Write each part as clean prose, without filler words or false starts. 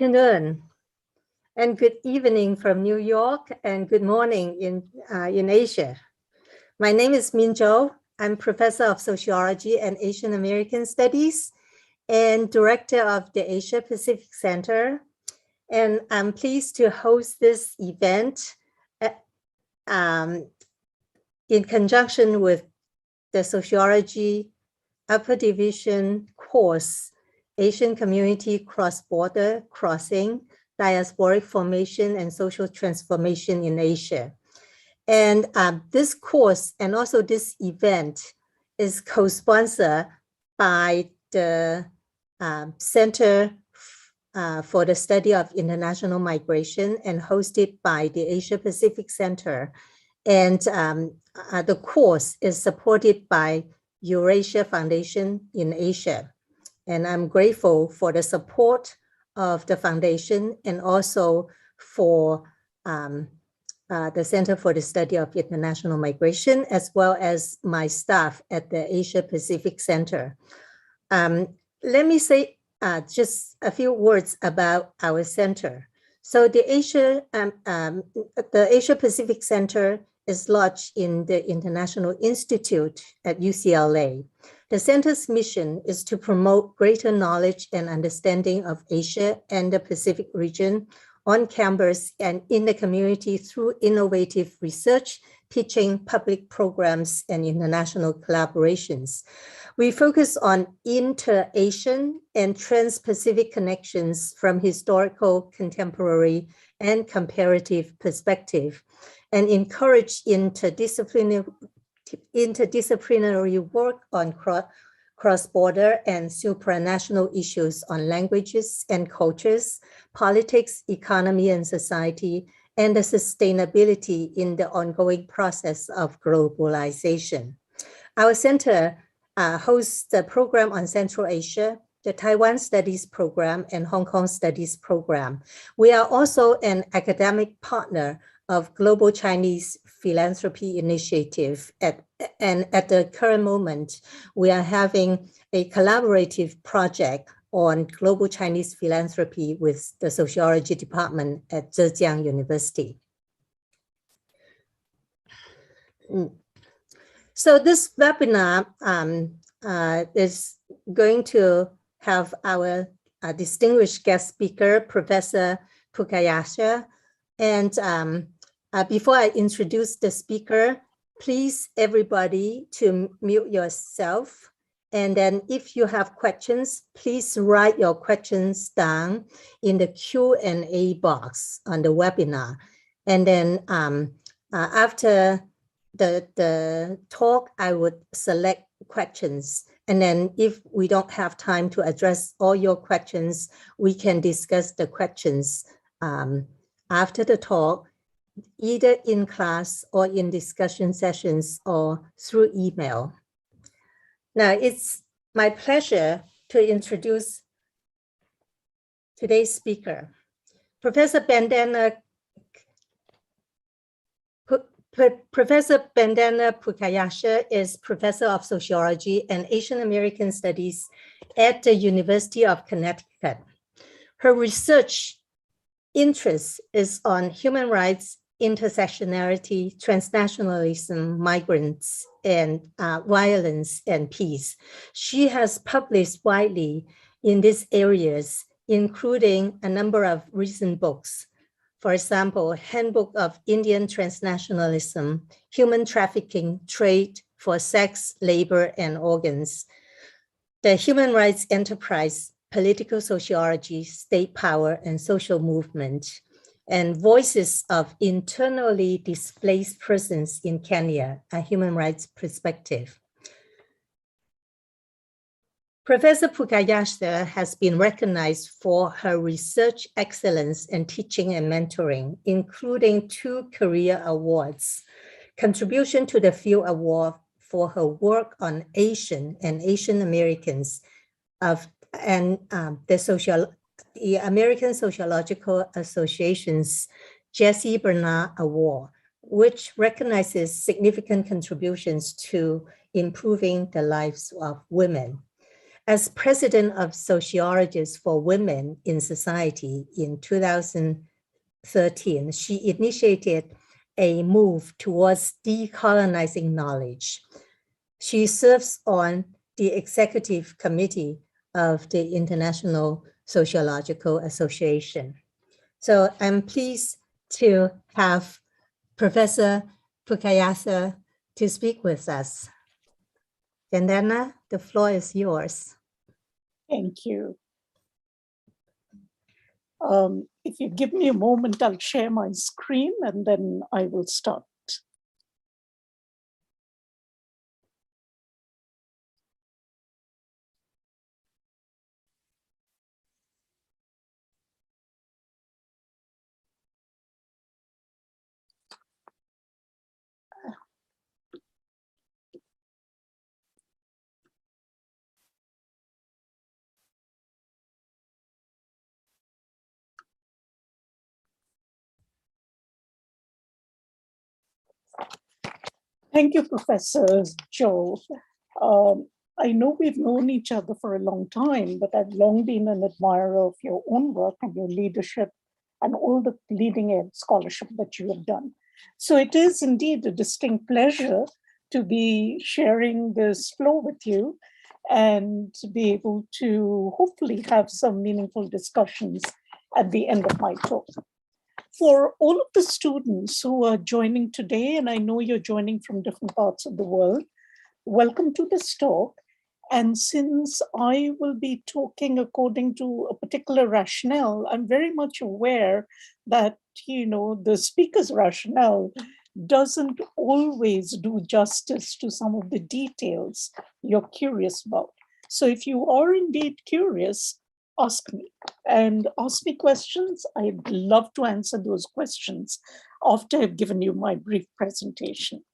afternoon and good evening from New York and good morning in Asia. My name is Min Zhou. I'm professor of sociology and Asian American studies and director of the Asia Pacific Center. And I'm pleased to host this event in conjunction with the sociology upper division course, Asian Community Cross-Border Crossing, Diasporic Formation and Social Transformation in Asia. And this course and also this event is co-sponsored by the Center for the Study of International Migration and hosted by the Asia Pacific Center. And the course is supported by Eurasia Foundation in Asia. And I'm grateful for the support of the foundation and also for the Center for the Study of International Migration, as well as my staff at the Asia Pacific Center. Let me say just a few words about our center. So the Asia Pacific Center is lodged in the International Institute at UCLA. The center's mission is to promote greater knowledge and understanding of Asia and the Pacific region on campus and in the community through innovative research, teaching, public programs, and international collaborations. We focus on inter-Asian and trans-Pacific connections from historical, contemporary, and comparative perspective, and encourage interdisciplinary work on cross-border and supranational issues on languages and cultures, politics, economy and society, and the sustainability in the ongoing process of globalization. Our center hosts the program on Central Asia, the Taiwan Studies Program, and Hong Kong Studies Program. We are also an academic partner of Global Chinese Philanthropy Initiative. And at the current moment, we are having a collaborative project on global Chinese philanthropy with the sociology department at Zhejiang University. So this webinar is going to have our distinguished guest speaker, Professor Purkayastha. And before I introduce the speaker, please everybody to mute yourself. And then if you have questions, please write your questions down in the Q&A box on the webinar. And then after the talk, I would select questions. And then if we don't have time to address all your questions, we can discuss the questions after the talk, either in class or in discussion sessions or through email. Now, it's my pleasure to introduce today's speaker. Professor Bandana Purkayastha is Professor of Sociology and Asian American Studies at the University of Connecticut. Her research interest is on human rights, intersectionality, transnationalism, migrants, and violence and peace. She has published widely in these areas, including a number of recent books. For example, Handbook of Indian Transnationalism, Human Trafficking, Trade for Sex, Labor, and Organs, The Human Rights Enterprise, Political Sociology, State Power, and Social Movement, and Voices of Internally Displaced Persons in Kenya, a Human Rights Perspective. Professor Purkayastha has been recognized for her research excellence and teaching and mentoring, including 2 career awards, Contribution to the Field Award for her work on Asian and Asian Americans and the American Sociological Association's Jesse Bernard Award, which recognizes significant contributions to improving the lives of women. As president of Sociologists for Women in Society in 2013, she initiated a move towards decolonizing knowledge. She serves on the executive committee of the International Sociological Association. So I'm pleased to have Professor Purkayastha to speak with us. Bandana, the floor is yours. Thank you. If you give me a moment, I'll share my screen and then I will start. Thank you, Professor Joe. I know we've known each other for a long time, but I've long been an admirer of your own work and your leadership and all the leading edge scholarship that you have done. So it is indeed a distinct pleasure to be sharing this floor with you and to be able to hopefully have some meaningful discussions at the end of my talk. For all of the students who are joining today, and I know you're joining from different parts of the world, welcome to this talk. And since I will be talking according to a particular rationale, I'm very much aware that, the speaker's rationale doesn't always do justice to some of the details you're curious about. So if you are indeed curious, ask me and ask me questions. I'd love to answer those questions after I've given you my brief presentation.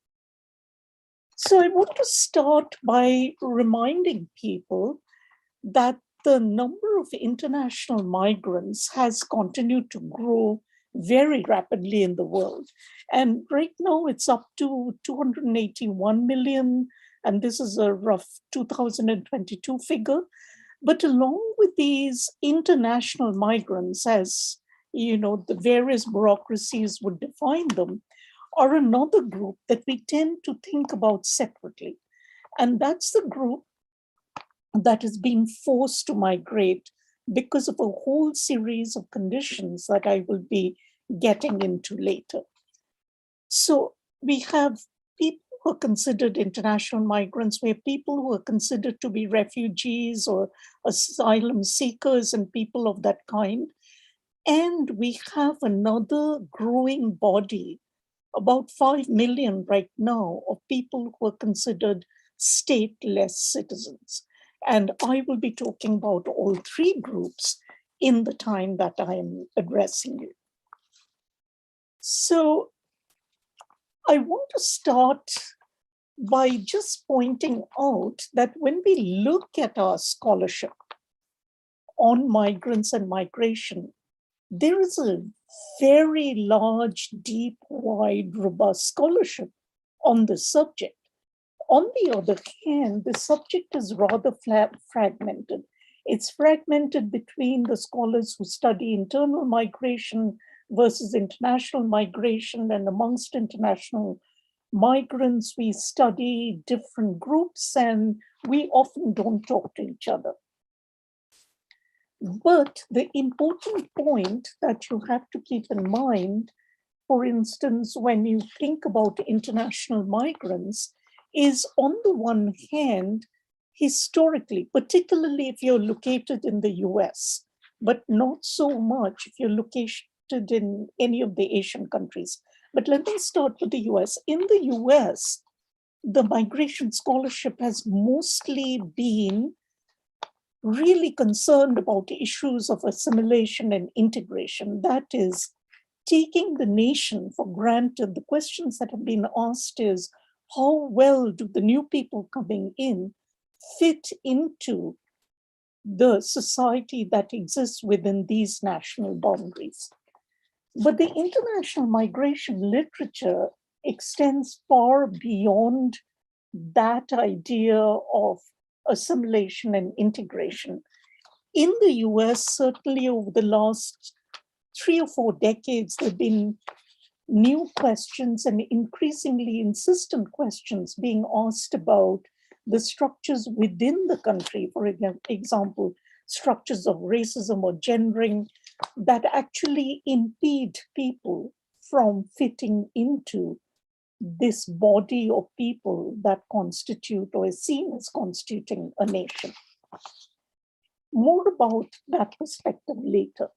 So I want to start by reminding people that the number of international migrants has continued to grow very rapidly in the world. And right now it's up to 281 million, and this is a rough 2022 figure. But along with these international migrants, as the various bureaucracies would define them, are another group that we tend to think about separately. And that's the group that is being forced to migrate because of a whole series of conditions that I will be getting into later. So we have people who are considered international migrants, we have people who are considered to be refugees or asylum seekers and people of that kind. And we have another growing body, about 5 million right now, of people who are considered stateless citizens. And I will be talking about all three groups in the time that I am addressing you. So I want to start by just pointing out that when we look at our scholarship on migrants and migration, there is a very large, deep, wide, robust scholarship on the subject. On the other hand, the subject is rather fragmented. It's fragmented between the scholars who study internal migration versus international migration, and amongst international migrants, we study different groups and we often don't talk to each other. But the important point that you have to keep in mind, for instance, when you think about international migrants, is on the one hand, historically, particularly if you're located in the US, but not so much if you're located in any of the Asian countries. But let me start with the US. In the US, the migration scholarship has mostly been really concerned about issues of assimilation and integration. That is, taking the nation for granted. The questions that have been asked is, how well do the new people coming in fit into the society that exists within these national boundaries? But the international migration literature extends far beyond that idea of assimilation and integration. In the US, certainly over the last 3 or 4 decades, there have been new questions and increasingly insistent questions being asked about the structures within the country, for example, structures of racism or gendering that actually impede people from fitting into this body of people that constitute or is seen as constituting a nation. More about that perspective later.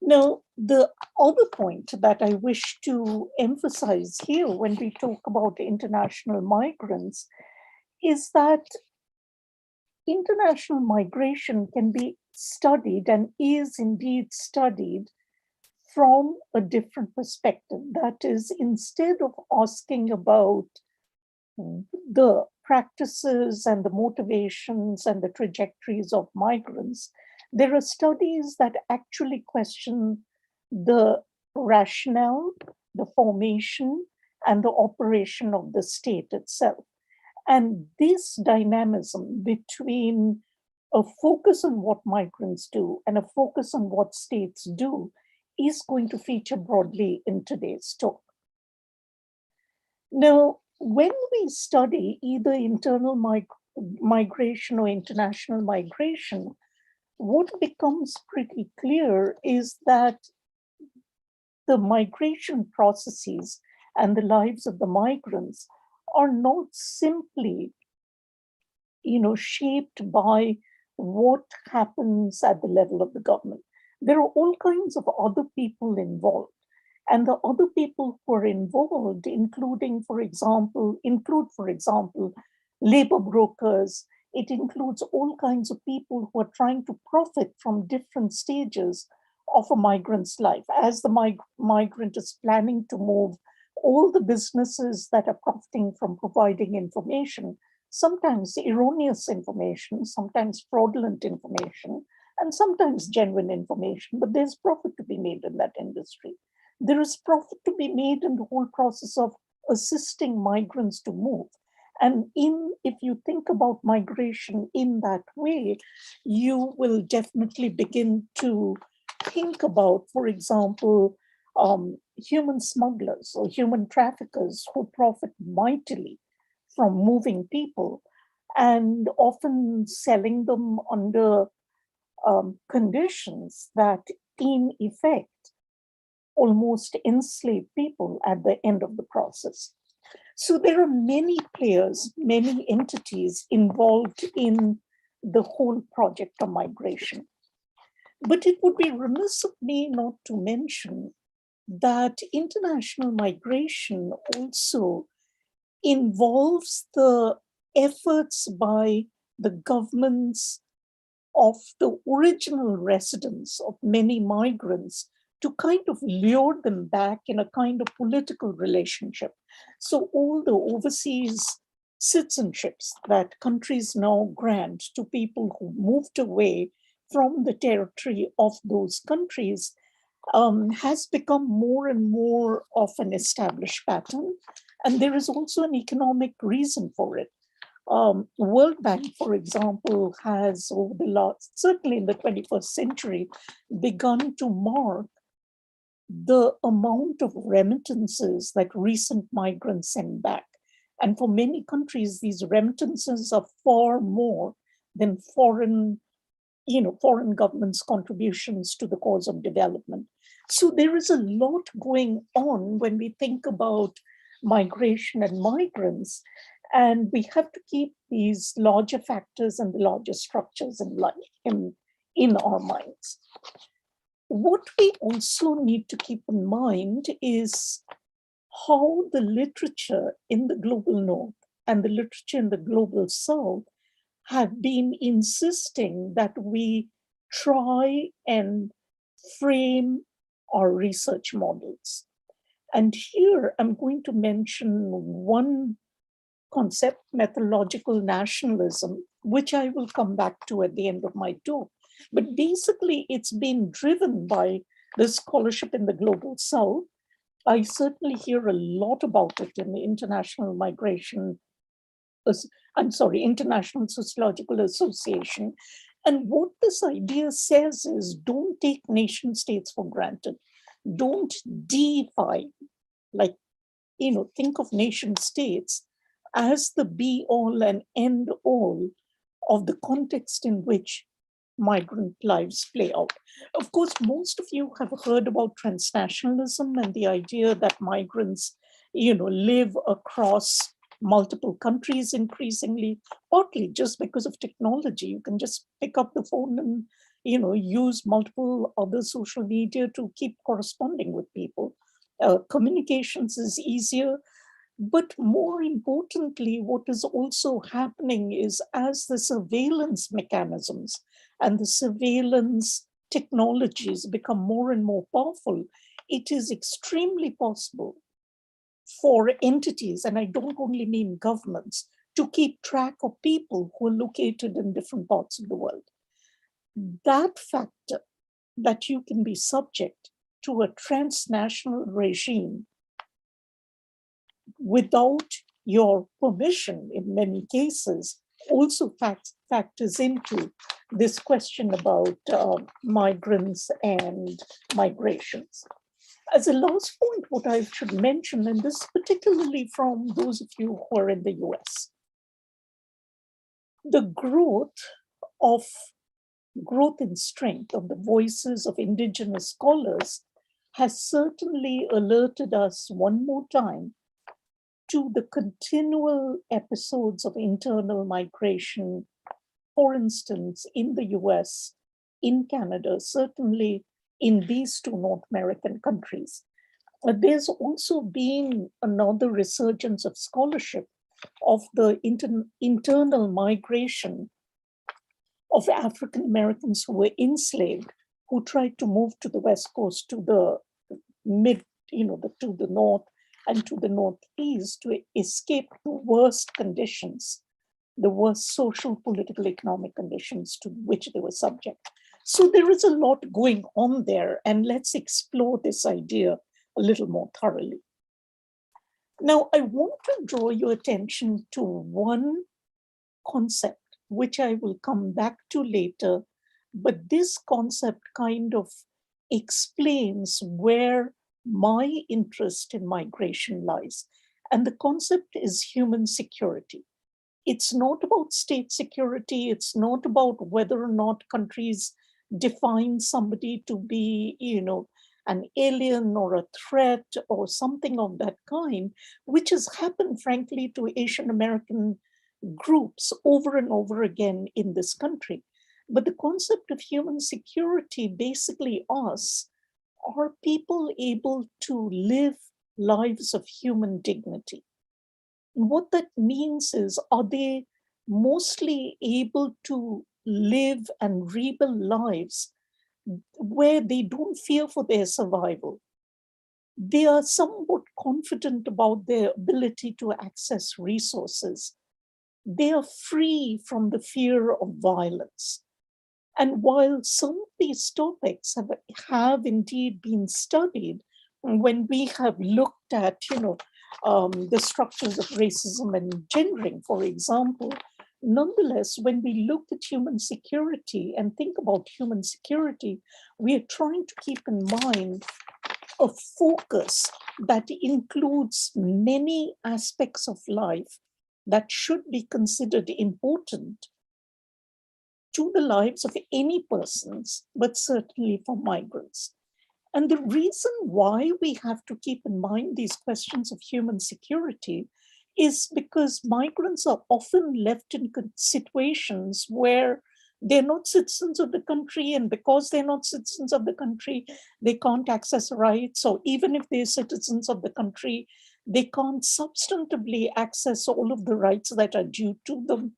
Now, the other point that I wish to emphasize here when we talk about international migrants is that international migration can be studied and is indeed studied from a different perspective. That is, instead of asking about the practices and the motivations and the trajectories of migrants, there are studies that actually question the rationale, the formation, and the operation of the state itself. And this dynamism between a focus on what migrants do and a focus on what states do is going to feature broadly in today's talk. Now, when we study either internal migration or international migration, what becomes pretty clear is that the migration processes and the lives of the migrants are not simply, shaped by what happens at the level of the government. There are all kinds of other people involved. And the other people who are involved, include, for example, labor brokers. It includes all kinds of people who are trying to profit from different stages of a migrant's life. As the migrant is planning to move, all the businesses that are profiting from providing information, sometimes erroneous information, sometimes fraudulent information, and sometimes genuine information, but there's profit to be made in that industry. There is profit to be made in the whole process of assisting migrants to move. And if you think about migration in that way, you will definitely begin to think about, for example, human smugglers or human traffickers who profit mightily from moving people and often selling them under conditions that, in effect, almost enslave people at the end of the process. So there are many players, many entities involved in the whole project of migration. But it would be remiss of me not to mention that international migration also involves the efforts by the governments of the original residents of many migrants to kind of lure them back in a kind of political relationship. So all the overseas citizenships that countries now grant to people who moved away from the territory of those countries has become more and more of an established pattern. And there is also an economic reason for it. World Bank, for example, has over the last, certainly in the 21st century, begun to mark the amount of remittances that recent migrants send back. And for many countries, these remittances are far more than foreign governments' contributions to the cause of development. So there is a lot going on when we think about migration and migrants, and we have to keep these larger factors and the larger structures in our minds. What we also need to keep in mind is how the literature in the global north and the literature in the global south have been insisting that we try and frame our research models. And here I'm going to mention one concept, methodological nationalism, which I will come back to at the end of my talk. But basically, it's been driven by the scholarship in the global south. I certainly hear a lot about it in the international migration I'm sorry, International Sociological Association. And what this idea says is don't take nation states for granted. Don't deify, like, think of nation states as the be all and end all of the context in which migrant lives play out. Of course, most of you have heard about transnationalism and the idea that migrants, live across multiple countries increasingly, partly just because of technology. You can just pick up the phone and, use multiple other social media to keep corresponding with people. Communications is easier. But more importantly, what is also happening is as the surveillance mechanisms and the surveillance technologies become more and more powerful, it is extremely possible for entities, and I don't only mean governments, to keep track of people who are located in different parts of the world. That factor, that you can be subject to a transnational regime without your permission in many cases, also factors into this question about migrants and migrations. As a last point, what I should mention, and this particularly from those of you who are in the US, the growth in strength of the voices of indigenous scholars has certainly alerted us one more time to the continual episodes of internal migration, for instance, in the US, in Canada, certainly in these two North American countries. There's also been another resurgence of scholarship of the internal migration of African Americans who were enslaved, who tried to move to the West Coast, to the to the north and to the northeast to escape the worst conditions, the worst social, political, economic conditions to which they were subject. So there is a lot going on there, and let's explore this idea a little more thoroughly. Now, I want to draw your attention to one concept, which I will come back to later, but this concept kind of explains where my interest in migration lies. And the concept is human security. It's not about state security. It's not about whether or not countries define somebody to be, an alien or a threat or something of that kind, which has happened, frankly, to Asian American groups over and over again in this country. But the concept of human security basically asks, are people able to live lives of human dignity? And what that means is, are they mostly able to live and rebuild lives where they don't fear for their survival? They are somewhat confident about their ability to access resources. They are free from the fear of violence. And while some of these topics have indeed been studied, when we have looked at, the structures of racism and gendering, for example, nonetheless, when we look at human security and think about human security, we are trying to keep in mind a focus that includes many aspects of life that should be considered important to the lives of any persons, but certainly for migrants. And the reason why we have to keep in mind these questions of human security is because migrants are often left in situations where they're not citizens of the country, and because they're not citizens of the country, they can't access rights, or even if they're citizens of the country, they can't substantively access all of the rights that are due to them.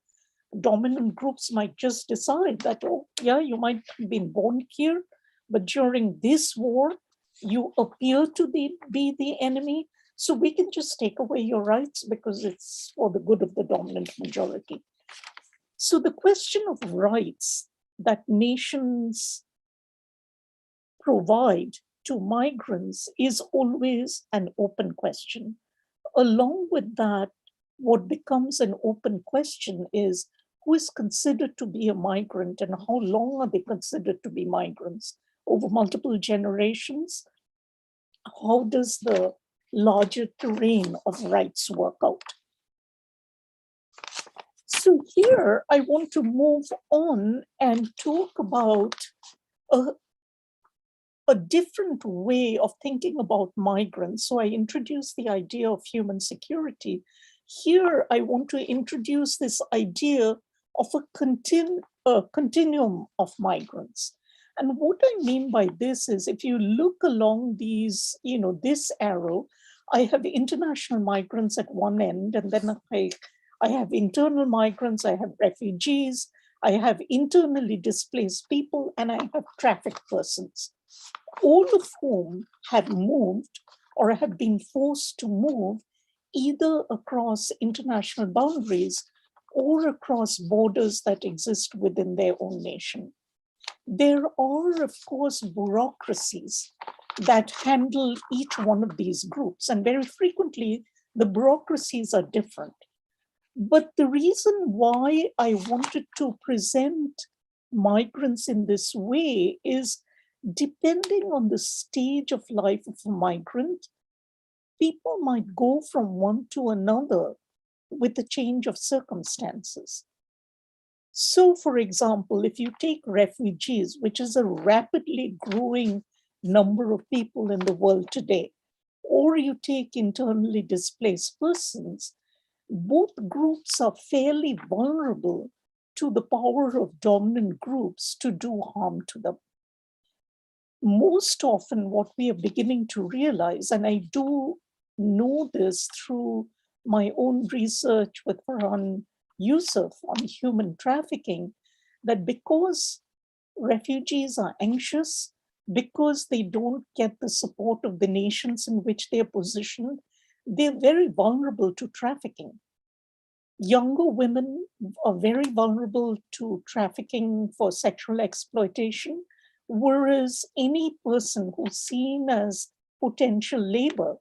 Dominant groups might just decide that, oh, yeah, you might have been born here, but during this war, you appear to be the enemy. So we can just take away your rights because it's for the good of the dominant majority. So the question of rights that nations provide to migrants is always an open question. Along with that, what becomes an open question is who is considered to be a migrant and how long are they considered to be migrants? Over multiple generations? How does the larger terrain of rights work out? So here I want to move on and talk about a different way of thinking about migrants. So I introduced the idea of human security. Here I want to introduce this idea of a continuum of migrants. And what I mean by this is if you look along these, this arrow, I have international migrants at one end, and then I have internal migrants, I have refugees, I have internally displaced people, and I have trafficked persons, all of whom have moved or have been forced to move either across international boundaries or across borders that exist within their own nation. There are, of course, bureaucracies that handle each one of these groups, and very frequently the bureaucracies are different. But the reason why I wanted to present migrants in this way is depending on the stage of life of a migrant, people might go from one to another with a change of circumstances. So, for example, if you take refugees, which is a rapidly growing number of people in the world today, or you take internally displaced persons, both groups are fairly vulnerable to the power of dominant groups to do harm to them. Most often, what we are beginning to realize, and I do know this through my own research with Farhan Yusuf on human trafficking, that because refugees are anxious, because they don't get the support of the nations in which they're positioned, they're very vulnerable to trafficking. Younger women are very vulnerable to trafficking for sexual exploitation, whereas any person who's seen as potential labor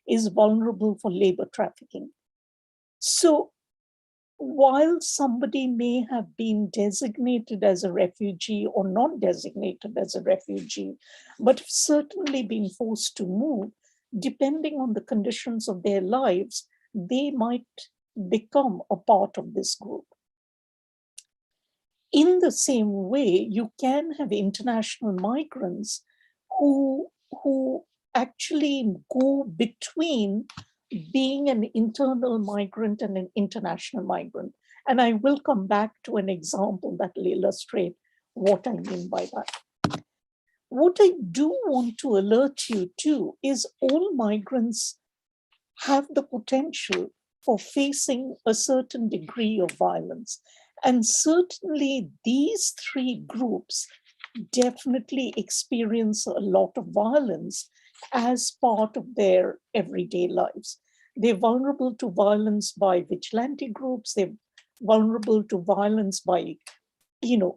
is vulnerable for labor trafficking. So while somebody may have been designated as a refugee or not designated as a refugee, but certainly been forced to move, depending on the conditions of their lives, they might become a part of this group. In the same way, you can have international migrants who actually go between being an internal migrant and an international migrant. And I will come back to an example that will illustrate what I mean by that. What I do want to alert you to is all migrants have the potential for facing a certain degree of violence. And certainly these three groups definitely experience a lot of violence as part of their everyday lives. They're vulnerable to violence by vigilante groups. They're vulnerable to violence by,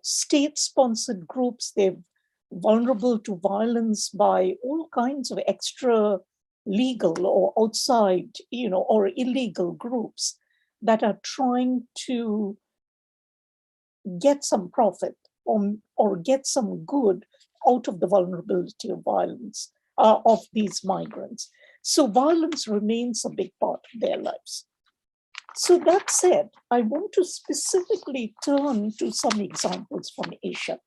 state-sponsored groups. They're vulnerable to violence by all kinds of extra legal or outside, or illegal groups that are trying to get some profit or get some good out of the vulnerability of violence of these migrants. So violence remains a big part of their lives. So that said, I want to specifically turn to some examples from Asia.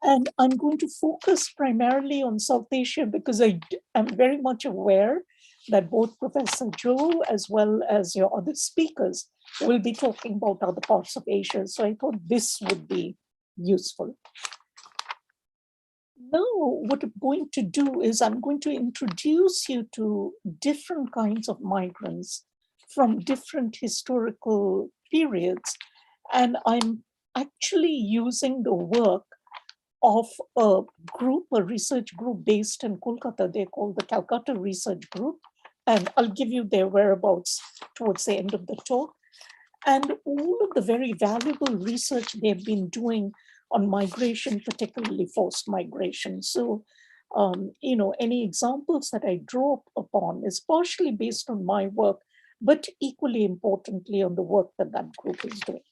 And I'm going to focus primarily on South Asia because I am very much aware that both Professor Joe as well as your other speakers will be talking about other parts of Asia. So I thought this would be useful. Now, what I'm going to do is I'm going to introduce you to different kinds of migrants from different historical periods. And I'm actually using the work of a research group based in Kolkata. They're called the Calcutta Research Group. And I'll give you their whereabouts towards the end of the talk. And all of the very valuable research they've been doing on migration, particularly forced migration. So, any examples that I draw upon is partially based on my work, but equally importantly on the work that that group is doing.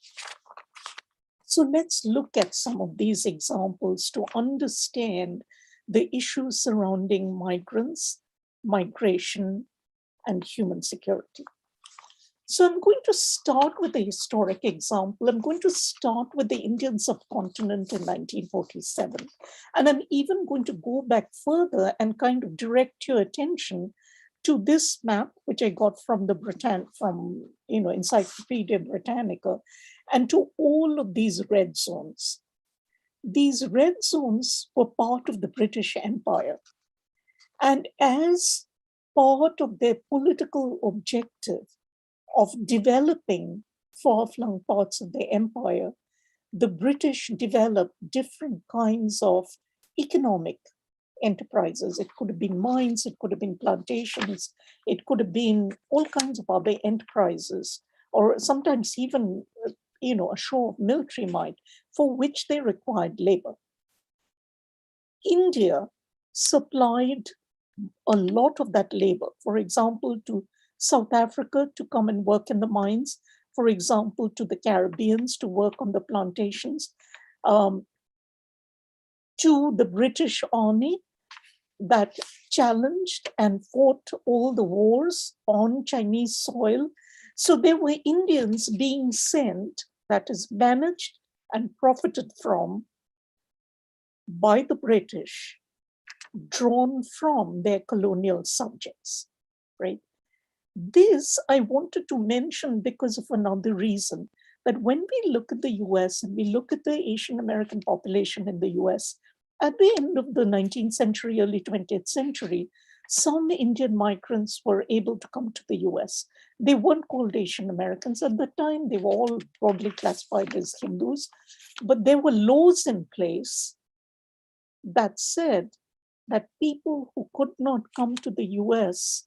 So let's look at some of these examples to understand the issues surrounding migrants, migration, and human security. So I'm going to start with a historic example. I'm going to start with the Indian subcontinent in 1947. And I'm even going to go back further and kind of direct your attention to this map, which I got from the Encyclopedia Britannica, and to all of these red zones. These red zones were part of the British Empire. And as part of their political objective of developing far-flung parts of the empire, the British developed different kinds of economic enterprises. It could have been mines, it could have been plantations, it could have been all kinds of other enterprises, or sometimes even a show of military might for which they required labor. India supplied a lot of that labor, for example, to South Africa to come and work in the mines, for example, to the Caribbeans to work on the plantations, to the British Army that challenged and fought all the wars on Chinese soil. So there were Indians being sent, that is managed and profited from by the British, drawn from their colonial subjects, right? This I wanted to mention because of another reason, that when we look at the US and we look at the Asian American population in the US, at the end of the 19th century, early 20th century, some Indian migrants were able to come to the US. They weren't called Asian Americans at the time. They were all broadly classified as Hindus, but there were laws in place that said that people who could not come to the US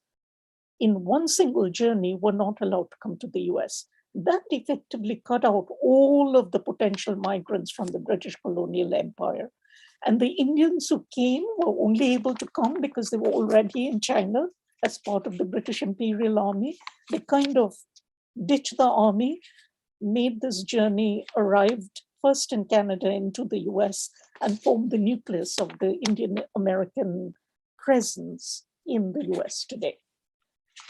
in one single journey were not allowed to come to the US. That effectively cut out all of the potential migrants from the British colonial empire. And the Indians who came were only able to come because they were already in China as part of the British Imperial Army. They kind of ditched the army, made this journey, arrived first in Canada into the US, and formed the nucleus of the Indian American presence in the US today.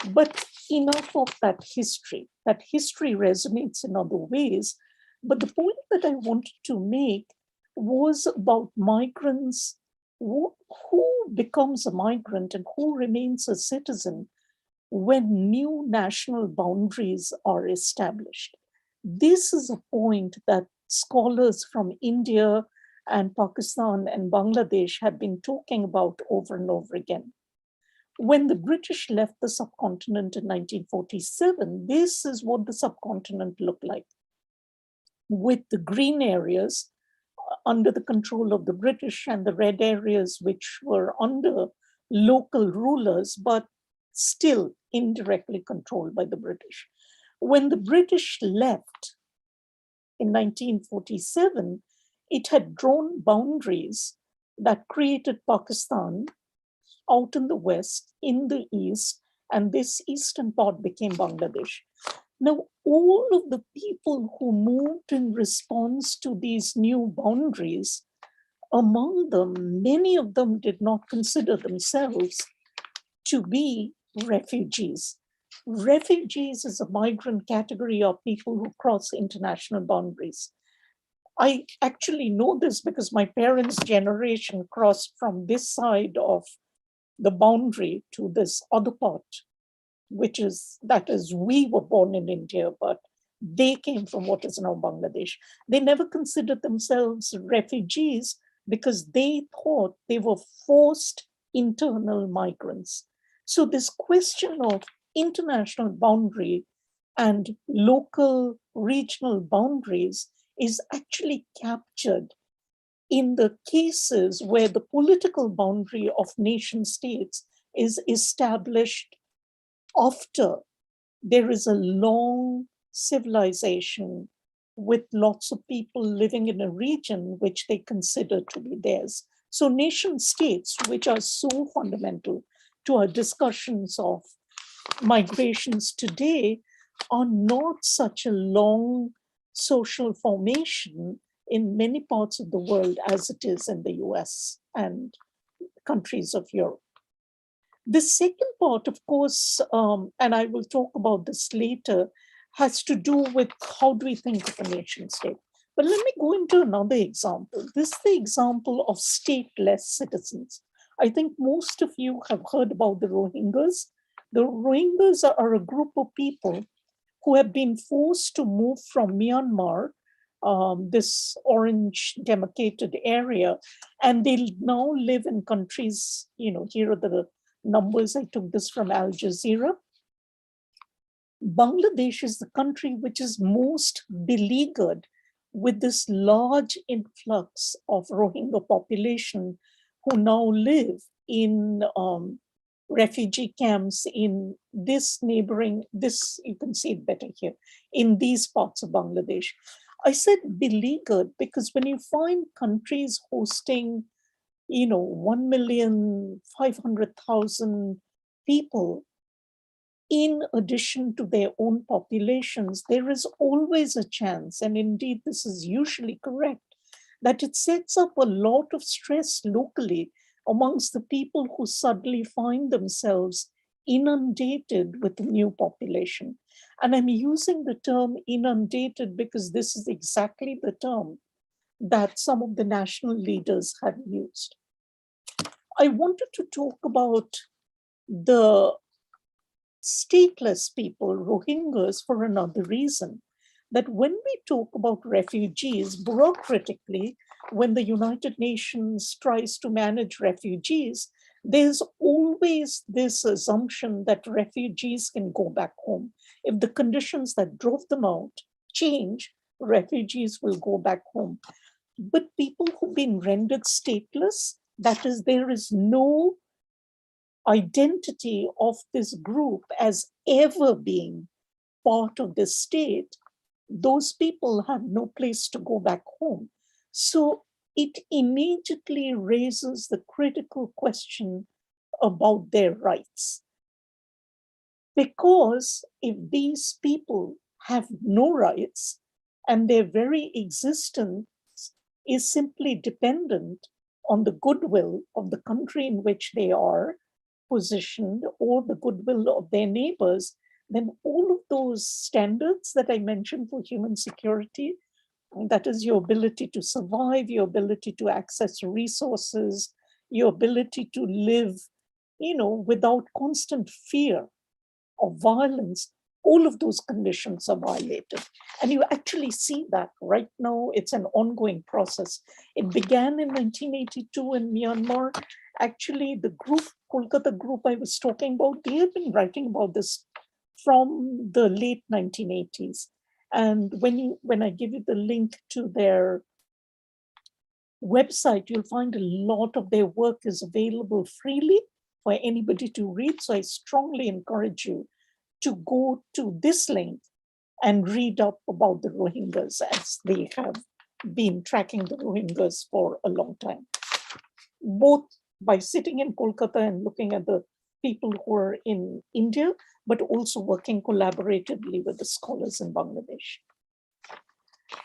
But enough of that history. That history resonates in other ways. But the point that I wanted to make was about migrants. Who becomes a migrant and who remains a citizen when new national boundaries are established? This is a point that scholars from India and Pakistan and Bangladesh have been talking about over and over again. When the British left the subcontinent in 1947, this is what the subcontinent looked like, with the green areas under the control of the British and the red areas which were under local rulers, but still indirectly controlled by the British. When the British left in 1947, it had drawn boundaries that created Pakistan out in the west, in the east, and this eastern part became Bangladesh. Now, all of the people who moved in response to these new boundaries, among them, many of them did not consider themselves to be refugees. Refugees is a migrant category of people who cross international boundaries. I actually know this because my parents' generation crossed from this side of the boundary to this other part, that is, we were born in India, but they came from what is now Bangladesh. They never considered themselves refugees because they thought they were forced internal migrants. So this question of international boundary and local regional boundaries is actually captured in the cases where the political boundary of nation states is established after there is a long civilization with lots of people living in a region which they consider to be theirs. So nation states, which are so fundamental to our discussions of migrations today are not such a long social formation in many parts of the world as it is in the US and countries of Europe. The second part, of course, and I will talk about this later, has to do with how do we think of a nation state. But let me go into another example. This is the example of stateless citizens. I think most of you have heard about the Rohingyas. The Rohingyas are a group of people who have been forced to move from Myanmar, this orange demarcated area, and they now live in countries, here are the numbers. I took this from Al Jazeera. Bangladesh is the country which is most beleaguered with this large influx of Rohingya population who now live in refugee camps in this neighboring, you can see it better here, in these parts of Bangladesh. I said beleaguered because when you find countries hosting 1,500,000 people, in addition to their own populations, there is always a chance, and indeed this is usually correct, that it sets up a lot of stress locally amongst the people who suddenly find themselves inundated with the new population. And I'm using the term inundated because this is exactly the term that some of the national leaders have used. I wanted to talk about the stateless people, Rohingyas, for another reason. That when we talk about refugees, bureaucratically, when the United Nations tries to manage refugees, there's always this assumption that refugees can go back home. If the conditions that drove them out change, refugees will go back home. But people who've been rendered stateless, that is, there is no identity of this group as ever being part of the state, those people have no place to go back home. So it immediately raises the critical question about their rights. Because if these people have no rights and their very existence is simply dependent on the goodwill of the country in which they are positioned or the goodwill of their neighbors, then all of those standards that I mentioned for human security, that is your ability to survive, your ability to access resources, your ability to live, without constant fear of violence, all of those conditions are violated. And you actually see that right now. It's an ongoing process. It began in 1982 in Myanmar. Actually, the group, Kolkata group I was talking about, they have been writing about this from the late 1980s. And when I give you the link to their website, you'll find a lot of their work is available freely for anybody to read. So I strongly encourage you to go to this link and read up about the Rohingyas, as they have been tracking the Rohingyas for a long time, both by sitting in Kolkata and looking at the people who are in India, but also working collaboratively with the scholars in Bangladesh.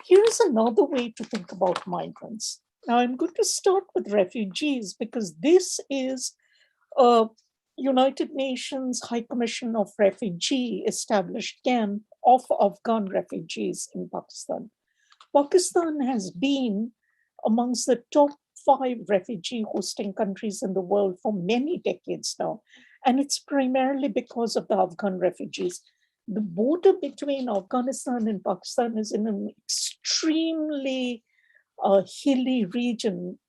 Here's another way to think about migrants. Now I'm going to start with refugees because this is a United Nations High Commission of Refugee established camp of Afghan refugees in Pakistan. Pakistan has been amongst the top 5 refugee hosting countries in the world for many decades now. And it's primarily because of the Afghan refugees. The border between Afghanistan and Pakistan is in an extremely hilly region,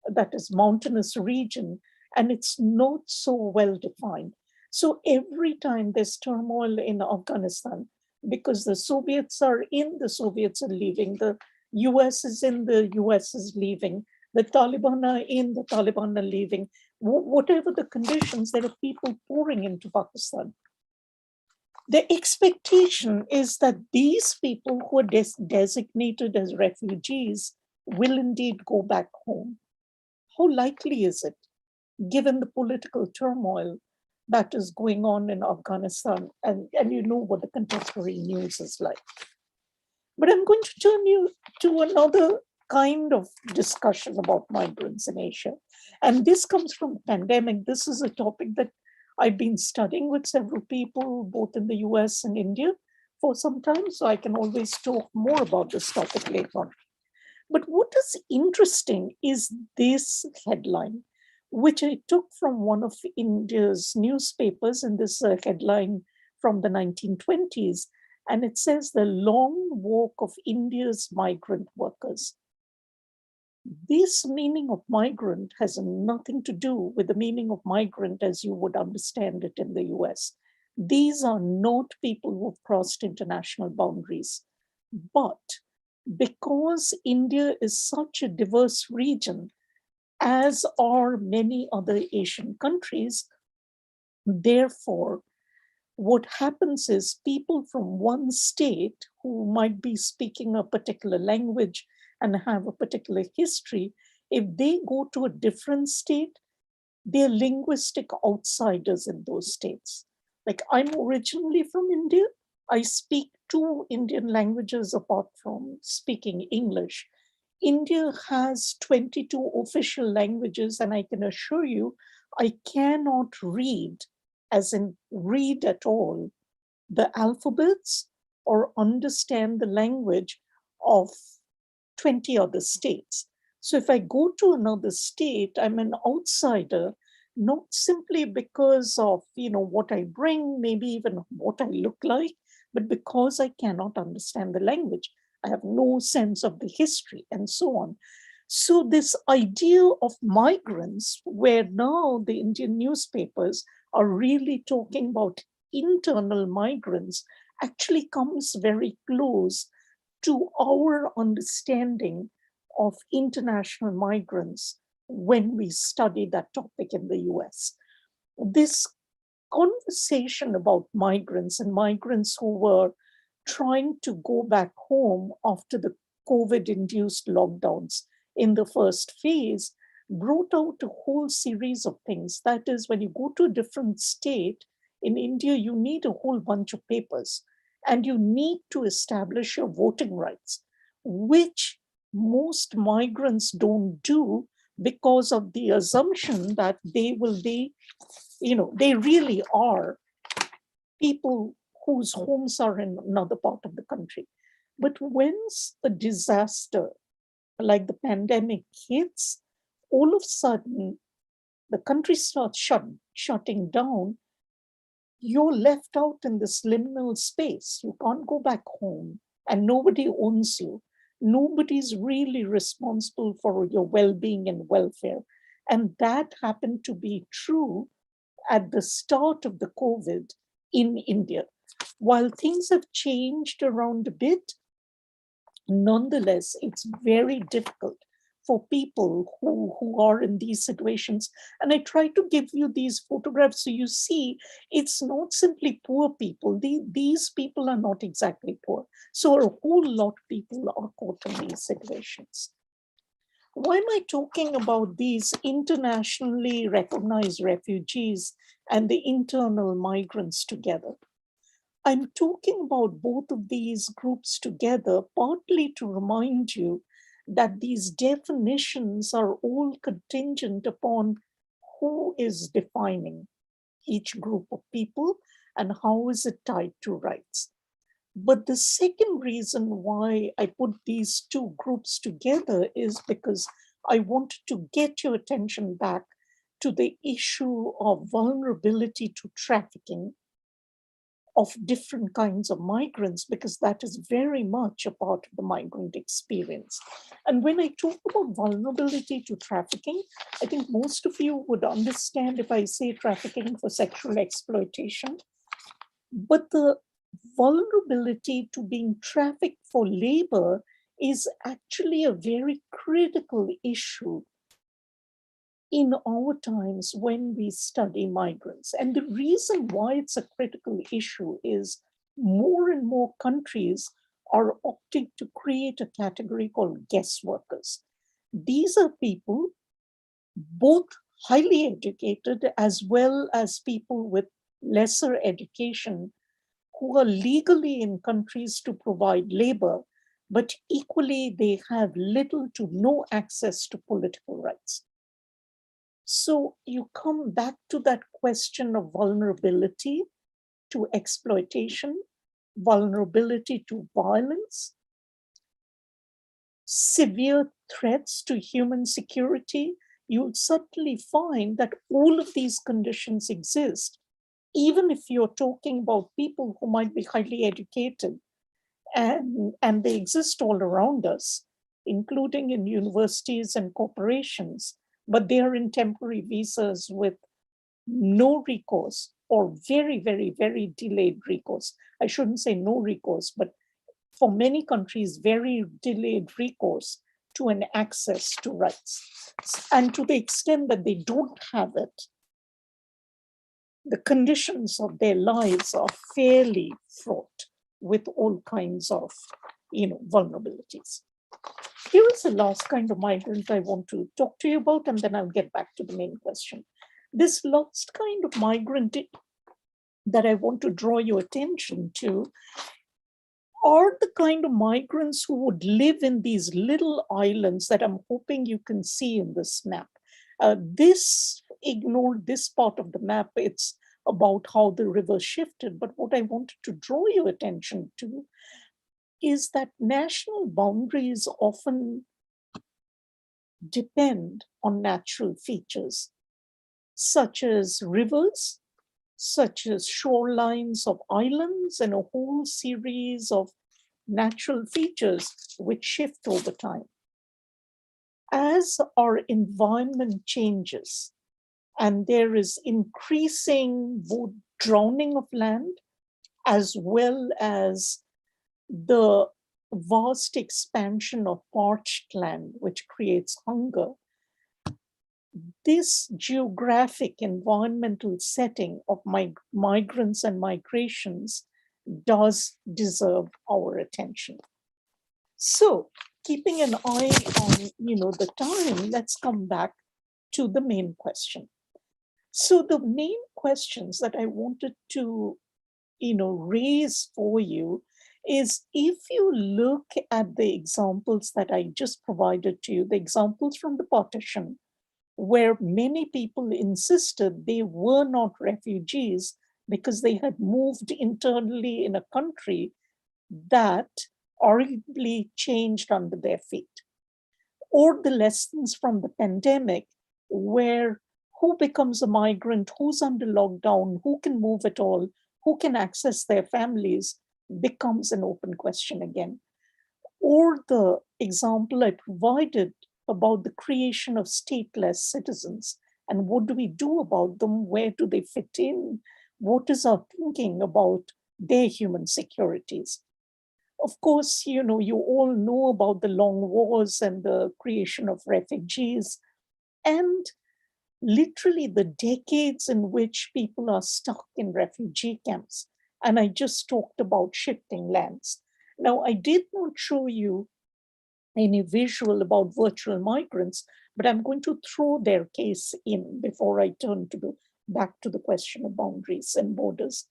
that is mountainous region, and it's not so well defined. So every time there's turmoil in Afghanistan, because the Soviets are in, the Soviets are leaving, the US is in, the US is leaving, the Taliban are in, the Taliban are leaving. Whatever the conditions, there are people pouring into Pakistan. The expectation is that these people who are designated as refugees will indeed go back home. How likely is it, given the political turmoil, that is going on in Afghanistan, and you know what the contemporary news is like. But I'm going to turn you to another kind of discussion about migrants in Asia. And this comes from the pandemic. This is a topic that I've been studying with several people, both in the US and India, for some time. So I can always talk more about this topic later on. But what is interesting is this headline, which I took from one of India's newspapers, and this is a headline from the 1920s. And it says, "The long walk of India's migrant workers." This meaning of migrant has nothing to do with the meaning of migrant as you would understand it in the US. These are not people who have crossed international boundaries. But because India is such a diverse region, as are many other Asian countries, therefore, what happens is people from one state who might be speaking a particular language and have a particular history, if they go to a different state, they're linguistic outsiders in those states. Like, I'm originally from India. I speak two Indian languages apart from speaking English. India has 22 official languages, and I can assure you, I cannot read, as in read at all, the alphabets or understand the language of 20 other states. So if I go to another state, I'm an outsider, not simply because of what I bring, maybe even what I look like, but because I cannot understand the language. I have no sense of the history and so on. So this idea of migrants, where now the Indian newspapers are really talking about internal migrants, actually comes very close to our understanding of international migrants when we study that topic in the US. This conversation about migrants and migrants who were trying to go back home after the COVID-induced lockdowns in the first phase brought out a whole series of things. That is, when you go to a different state, in India, you need a whole bunch of papers and you need to establish your voting rights, which most migrants don't do because of the assumption that they will be, they really are people whose homes are in another part of the country. But once a disaster like the pandemic hits, all of a sudden the country starts shutting down. You're left out in this liminal space. You can't go back home and nobody owns you. Nobody's really responsible for your well-being and welfare. And that happened to be true at the start of the COVID in India. While things have changed around a bit, nonetheless, it's very difficult for people who are in these situations. And I try to give you these photographs so you see it's not simply poor people. These people are not exactly poor. So a whole lot of people are caught in these situations. Why am I talking about these internationally recognized refugees and the internal migrants together? I'm talking about both of these groups together, partly to remind you that these definitions are all contingent upon who is defining each group of people and how is it tied to rights. But the second reason why I put these two groups together is because I wanted to get your attention back to the issue of vulnerability to trafficking of different kinds of migrants, because that is very much a part of the migrant experience. And when I talk about vulnerability to trafficking, I think most of you would understand if I say trafficking for sexual exploitation. But the vulnerability to being trafficked for labor is actually a very critical issue in our times when we study migrants. And the reason why it's a critical issue is more and more countries are opting to create a category called guest workers. These are people both highly educated as well as people with lesser education who are legally in countries to provide labor, but equally they have little to no access to political rights. So you come back to that question of vulnerability to exploitation, vulnerability to violence, severe threats to human security. You'll certainly find that all of these conditions exist, even if you're talking about people who might be highly educated, and they exist all around us, including in universities and corporations, but they are in temporary visas with no recourse or very, very, very delayed recourse. I shouldn't say no recourse, but for many countries, very delayed recourse to an access to rights. And to the extent that they don't have it, the conditions of their lives are fairly fraught with all kinds of, vulnerabilities. Here is the last kind of migrant I want to talk to you about, and then I'll get back to the main question. This last kind of migrant that I want to draw your attention to are the kind of migrants who would live in these little islands that I'm hoping you can see in this map. Ignore this part of the map. It's about how the river shifted. But what I wanted to draw your attention to is that national boundaries often depend on natural features, such as rivers, such as shorelines of islands, and a whole series of natural features which shift over time. As our environment changes and there is increasing both drowning of land as well as the vast expansion of parched land, which creates hunger, this geographic environmental setting of migrants and migrations does deserve our attention. So, keeping an eye on, the time, let's come back to the main question. So the main questions that I wanted to, raise for you is, if you look at the examples that I just provided to you, the examples from the partition, where many people insisted they were not refugees because they had moved internally in a country that arguably changed under their feet. Or the lessons from the pandemic, where who becomes a migrant, who's under lockdown, who can move at all, who can access their families, becomes an open question again. Or the example I provided about the creation of stateless citizens, and what do we do about them? Where do they fit in? What is our thinking about their human securities? Of course, you all know about the long wars and the creation of refugees, and literally the decades in which people are stuck in refugee camps. And I just talked about shifting lands. Now, I did not show you any visual about virtual migrants, but I'm going to throw their case in before I turn back to the question of boundaries and borders.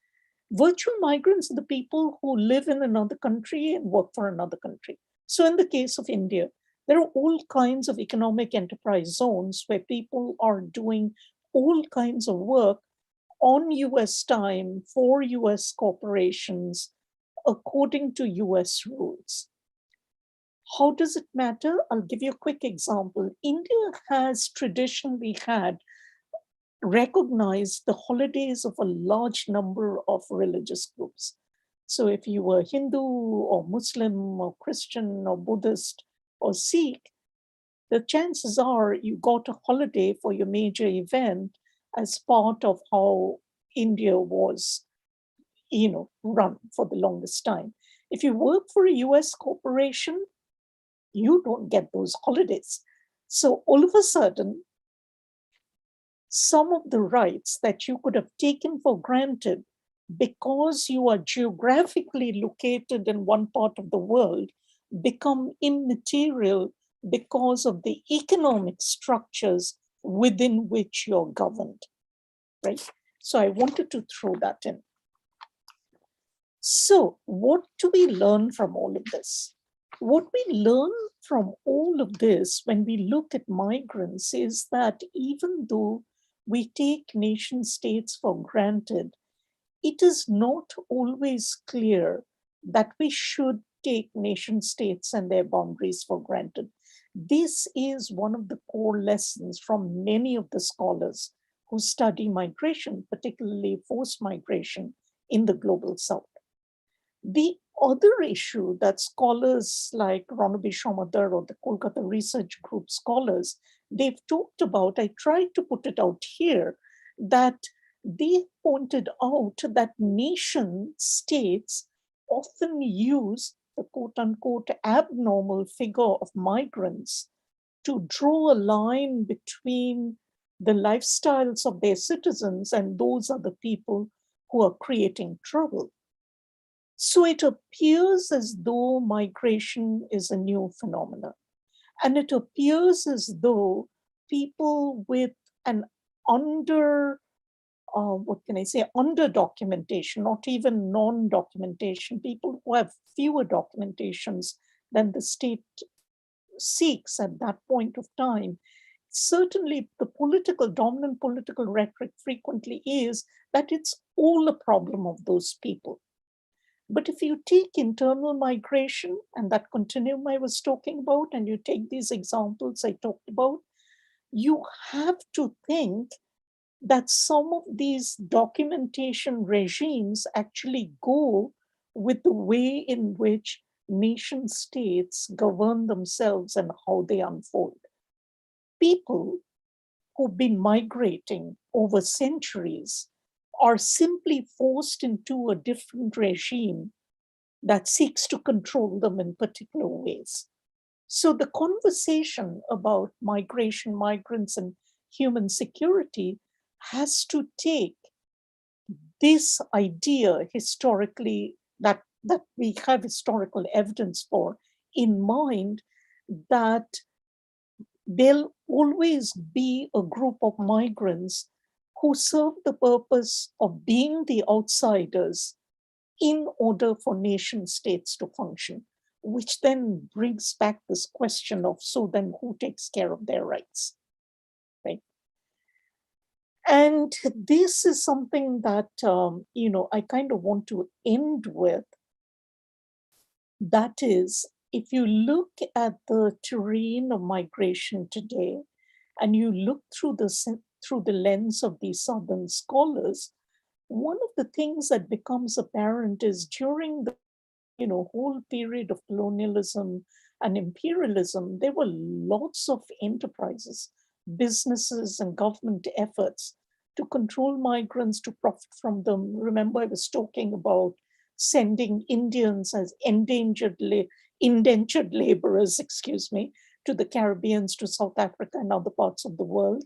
Virtual migrants are the people who live in another country and work for another country. So in the case of India, there are all kinds of economic enterprise zones where people are doing all kinds of work on US time for US corporations according to US rules. How does it matter? I'll give you a quick example. India has traditionally recognized the holidays of a large number of religious groups. So if you were Hindu or Muslim or Christian or Buddhist or Sikh, the chances are you got a holiday for your major event as part of how India was, run for the longest time. If you work for a US corporation, you don't get those holidays. So all of a sudden, some of the rights that you could have taken for granted because you are geographically located in one part of the world become immaterial because of the economic structures within which you're governed, right? So I wanted to throw that in. So what do we learn from all of this? What we learn from all of this when we look at migrants is that even though we take nation states for granted, it is not always clear that we should take nation states and their boundaries for granted. This is one of the core lessons from many of the scholars who study migration, particularly forced migration in the global south. The other issue that scholars like Ranabe Shomadar or the Kolkata Research Group scholars, they've talked about, I tried to put it out here, that they pointed out that nation states often use the quote unquote abnormal figure of migrants to draw a line between the lifestyles of their citizens and those are the people who are creating trouble. So it appears as though migration is a new phenomenon. And it appears as though people with an under documentation, not even non-documentation, people who have fewer documentations than the state seeks at that point of time. Certainly, the dominant political rhetoric frequently is that it's all a problem of those people. But if you take internal migration and that continuum I was talking about, and you take these examples I talked about, you have to think that some of these documentation regimes actually go with the way in which nation states govern themselves and how they unfold. People who've been migrating over centuries are simply forced into a different regime that seeks to control them in particular ways. So the conversation about migration, migrants, and human security has to take this idea historically that we have historical evidence for in mind, that there'll always be a group of migrants who serve the purpose of being the outsiders in order for nation states to function, which then brings back this question of, so then who takes care of their rights, right? And this is something that, I kind of want to end with. That is, if you look at the terrain of migration today, and you look through the lens of these Southern scholars, one of the things that becomes apparent is during the whole period of colonialism and imperialism, there were lots of enterprises, businesses, and government efforts to control migrants, to profit from them. Remember, I was talking about sending Indians as indentured laborers, to the Caribbean, to South Africa and other parts of the world.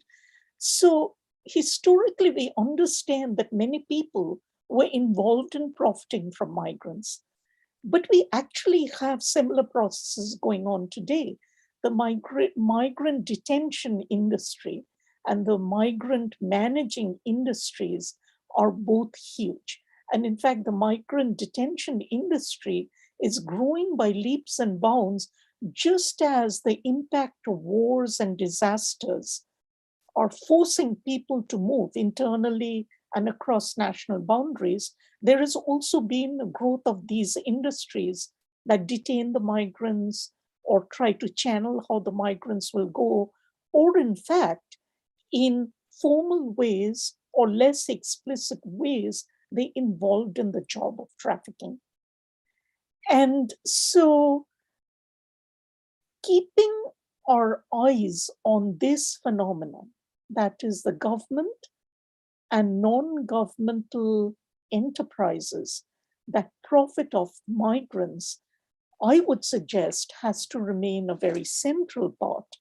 So historically, we understand that many people were involved in profiting from migrants. But we actually have similar processes going on today. The migrant detention industry and the migrant managing industries are both huge. And in fact, the migrant detention industry is growing by leaps and bounds, just as the impact of wars and disasters are forcing people to move internally and across national boundaries. There has also been a growth of these industries that detain the migrants or try to channel how the migrants will go, or in fact, in formal ways or less explicit ways, they involved in the job of trafficking. And so keeping our eyes on this phenomenon, that is the government and non-governmental enterprises that profit off migrants, I would suggest has to remain a very central part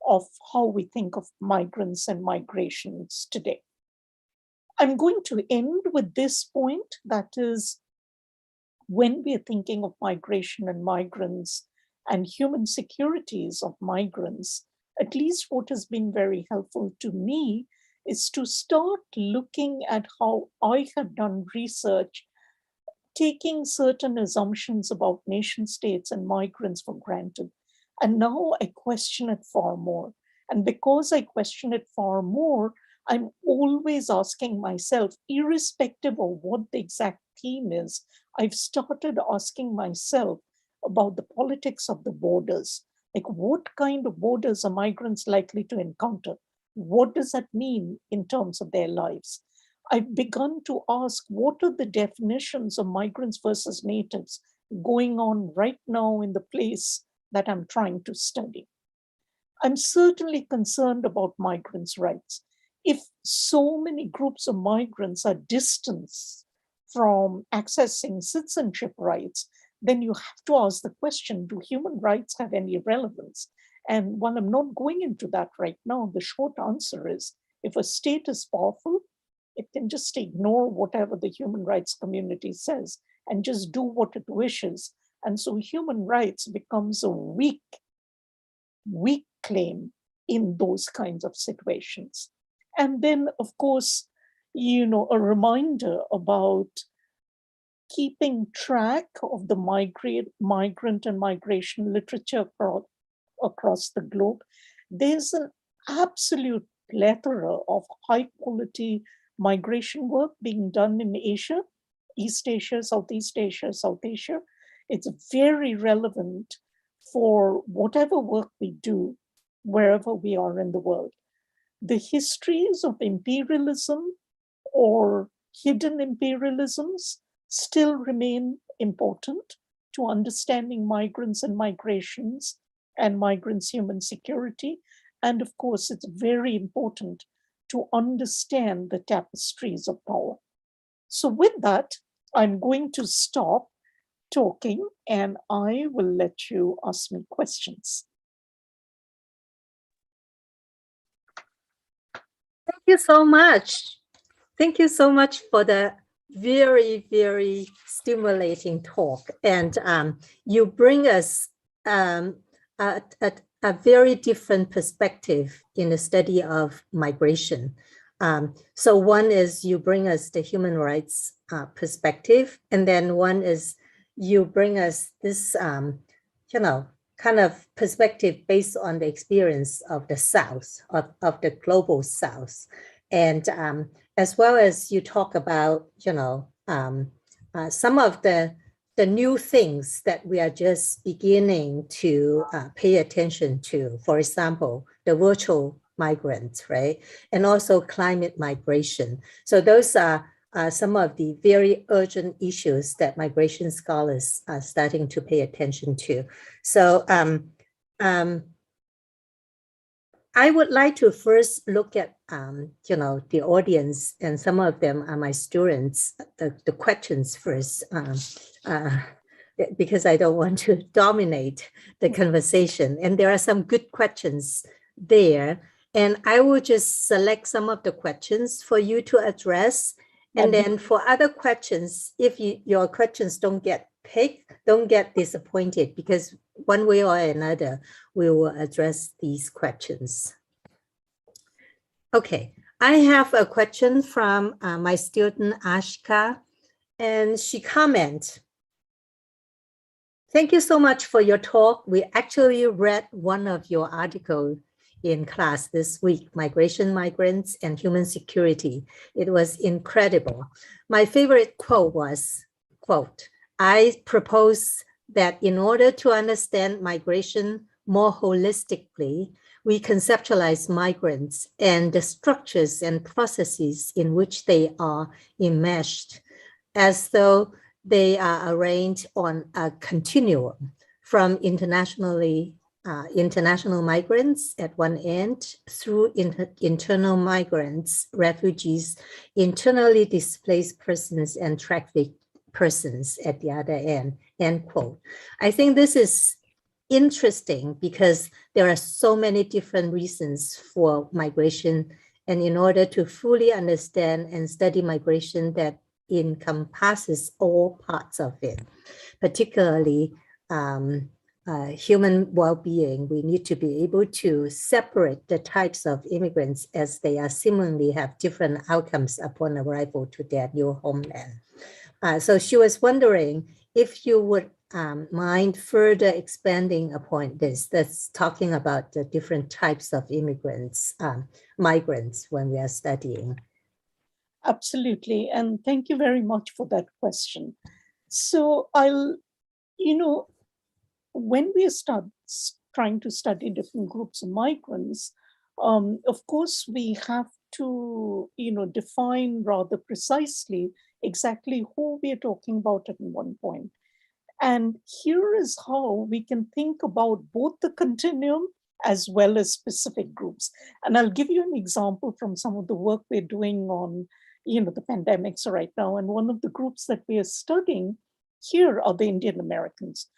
of how we think of migrants and migrations today. I'm going to end with this point, that is, when we are thinking of migration and migrants and human securities of migrants, At least what has been very helpful to me is to start looking at how I have done research, taking certain assumptions about nation states and migrants for granted. And now I question it far more. And because I question it far more, I'm always asking myself, irrespective of what the exact theme is, I've started asking myself about the politics of the borders. Like, what kind of borders are migrants likely to encounter? What does that mean in terms of their lives? I've begun to ask, what are the definitions of migrants versus natives going on right now in the place that I'm trying to study? I'm certainly concerned about migrants' rights. If so many groups of migrants are distanced from accessing citizenship rights, then you have to ask the question, do human rights have any relevance? And while I'm not going into that right now, the short answer is, if a state is powerful, it can just ignore whatever the human rights community says and just do what it wishes. And so human rights becomes a weak claim in those kinds of situations. And then, of course, a reminder about keeping track of the migrant and migration literature across the globe. There's an absolute plethora of high quality migration work being done in Asia, East Asia, Southeast Asia, South Asia. It's very relevant for whatever work we do, wherever we are in the world. The histories of imperialism or hidden imperialisms still remain important to understanding migrants and migrations and migrants' human security. And of course, it's very important to understand the tapestries of power. So with that, I'm going to stop talking and I will let you ask me questions. Thank you so much. Thank you so much for the very, very stimulating talk. And you bring us a very different perspective in the study of migration. So one is you bring us the human rights perspective, and then one is you bring us this, kind of perspective based on the experience of the South, of the global South. And as well as you talk about, some of the new things that we are just beginning to pay attention to. For example, the virtual migrants, right? And also climate migration. So those are some of the very urgent issues that migration scholars are starting to pay attention to. So I would like to first look at, the audience, and some of them are my students, the questions first, because I don't want to dominate the conversation. And there are some good questions there. And I will just select some of the questions for you to address. And then for other questions, if your questions don't get picked, don't get disappointed, because one way or another, we will address these questions. Okay, I have a question from my student Ashka, and she comments, "Thank you so much for your talk. We actually read one of your articles in class this week, Migration, Migrants, and Human Security. It was incredible. My favorite quote was, quote, I propose that in order to understand migration more holistically, we conceptualize migrants and the structures and processes in which they are enmeshed, as though they are arranged on a continuum from international migrants at one end through internal migrants, refugees, internally displaced persons, and trafficked persons at the other end," end quote. I think this is interesting because there are so many different reasons for migration. And in order to fully understand and study migration that encompasses all parts of it, particularly human well-being, we need to be able to separate the types of immigrants as they are seemingly have different outcomes upon arrival to their new homeland. So she was wondering if you would mind further expanding upon this, that's talking about the different types of immigrants, migrants when we are studying. Absolutely. And thank you very much for that question. So I'll, when we start trying to study different groups of migrants, of course, we have to, define rather precisely exactly who we are talking about at one point. And here is how we can think about both the continuum as well as specific groups. And I'll give you an example from some of the work we're doing on, the pandemics right now. And one of the groups that we are studying here are the Indian Americans.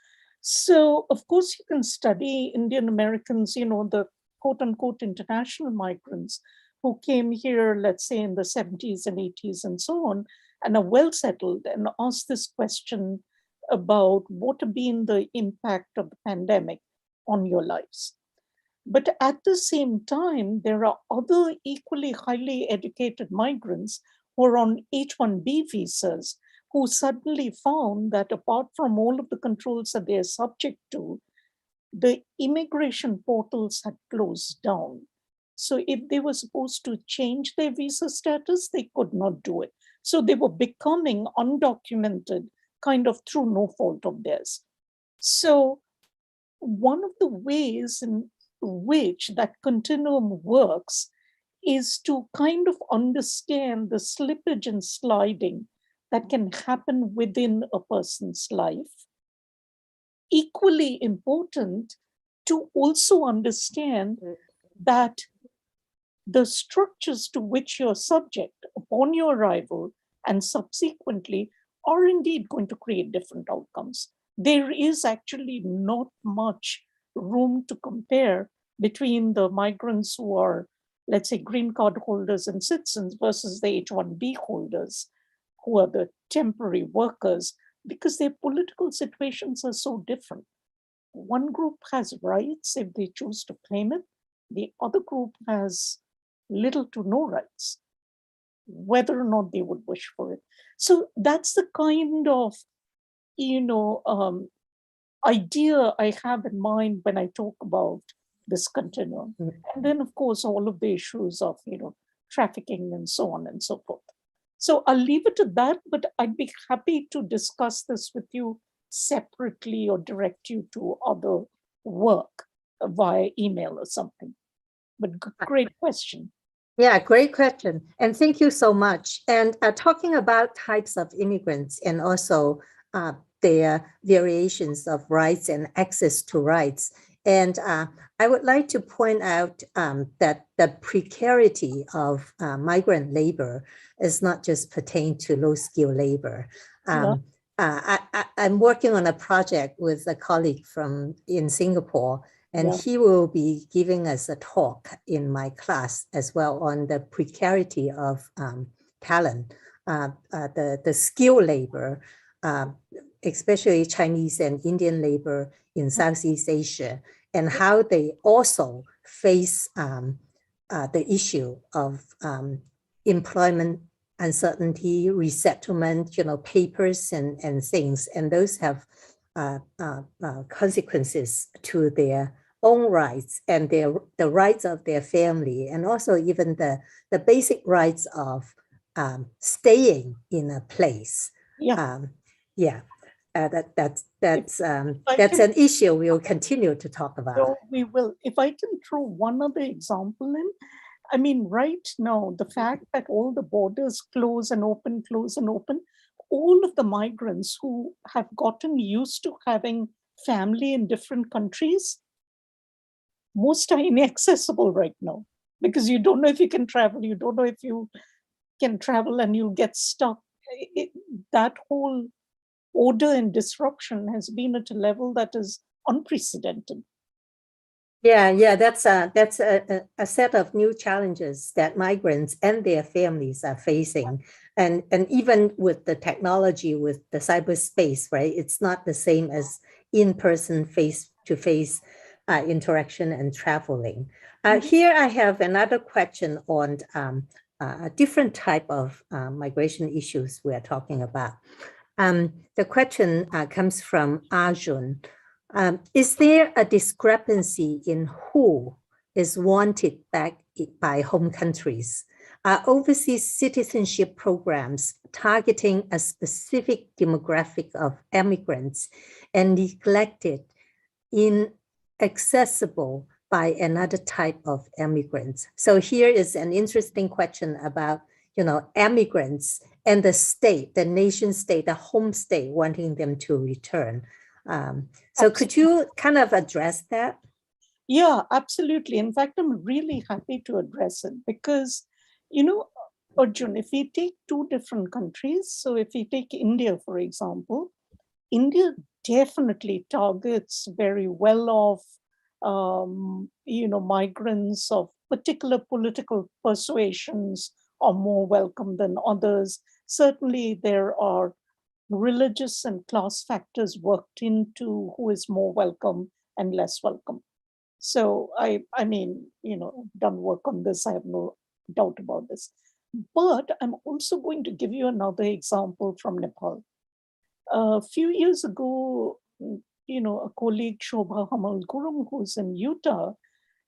So, of course, you can study Indian Americans, the quote unquote international migrants who came here, let's say in the 70s and 80s and so on, and are well settled, and ask this question about what have been the impact of the pandemic on your lives. But at the same time, there are other equally highly educated migrants who are on H-1B visas who suddenly found that apart from all of the controls that they are subject to, the immigration portals had closed down. So if they were supposed to change their visa status, they could not do it. So they were becoming undocumented, kind of through no fault of theirs. So one of the ways in which that continuum works is to kind of understand the slippage and sliding that can happen within a person's life. Equally important to also understand that the structures to which you're subject upon your arrival and subsequently are indeed going to create different outcomes. There is actually not much room to compare between the migrants who are, let's say, green card holders and citizens versus the H-1B holders, who are the temporary workers, because their political situations are so different. One group has rights if they choose to claim it. The other group has little to no rights, whether or not they would wish for it. So that's the kind of, idea I have in mind when I talk about this continuum. And then, of course, all of the issues of, trafficking and so on and so forth. So I'll leave it at that, but I'd be happy to discuss this with you separately or direct you to other work via email or something. But great question. Yeah, great question. And thank you so much. And talking about types of immigrants and also their variations of rights and access to rights. And I would like to point out that the precarity of migrant labor is not just pertain to low-skilled labor. I'm working on a project with a colleague in Singapore, and he will be giving us a talk in my class as well on the precarity of talent, the skilled labor, especially Chinese and Indian labor in Southeast Asia, and how they also face the issue of employment uncertainty, resettlement, papers and things, and those have consequences to their own rights and the rights of their family, and also even the basic rights of staying in a place. That's an issue we'll continue to talk about. So we will. If I can throw one other example in, I mean, right now, the fact that all the borders close and open, all of the migrants who have gotten used to having family in different countries, most are inaccessible right now, because you don't know if you can travel, you don't know if you can travel, and you'll get stuck. That whole order and disruption has been at a level that is unprecedented. Yeah, that's a set of new challenges that migrants and their families are facing. And even with the technology, with the cyberspace, right? It's not the same as in-person, face-to-face interaction and traveling. Here I have another question on a different type of migration issues we are talking about. The question comes from Arjun. Is there a discrepancy in who is wanted back by home countries? Are overseas citizenship programs targeting a specific demographic of immigrants and neglected, inaccessible by another type of immigrants? So here is an interesting question about, immigrants and the state, the nation state, the home state wanting them to return. So could you kind of address that? Yeah, absolutely. In fact, I'm really happy to address it because, Arjun, if we take two different countries, so if we take India, for example, India definitely targets very well-off, migrants of particular political persuasions are more welcome than others. Certainly, there are religious and class factors worked into who is more welcome and less welcome. So done work on this. I have no doubt about this. But I'm also going to give you another example from Nepal. A few years ago, a colleague, Shobha Hamalgurum, who's in Utah,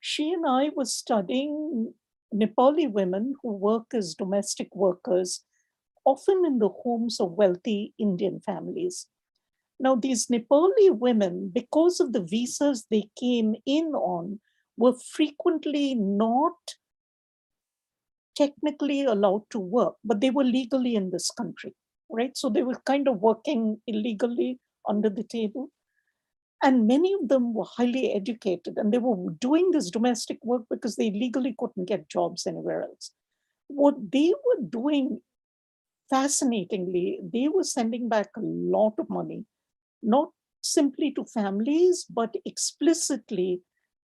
she and I was studying Nepali women who work as domestic workers, often in the homes of wealthy Indian families. Now, these Nepali women, because of the visas they came in on, were frequently not technically allowed to work, but they were legally in this country, right? So they were kind of working illegally under the table. And many of them were highly educated and they were doing this domestic work because they legally couldn't get jobs anywhere else. What they were doing, fascinatingly, they were sending back a lot of money, not simply to families, but explicitly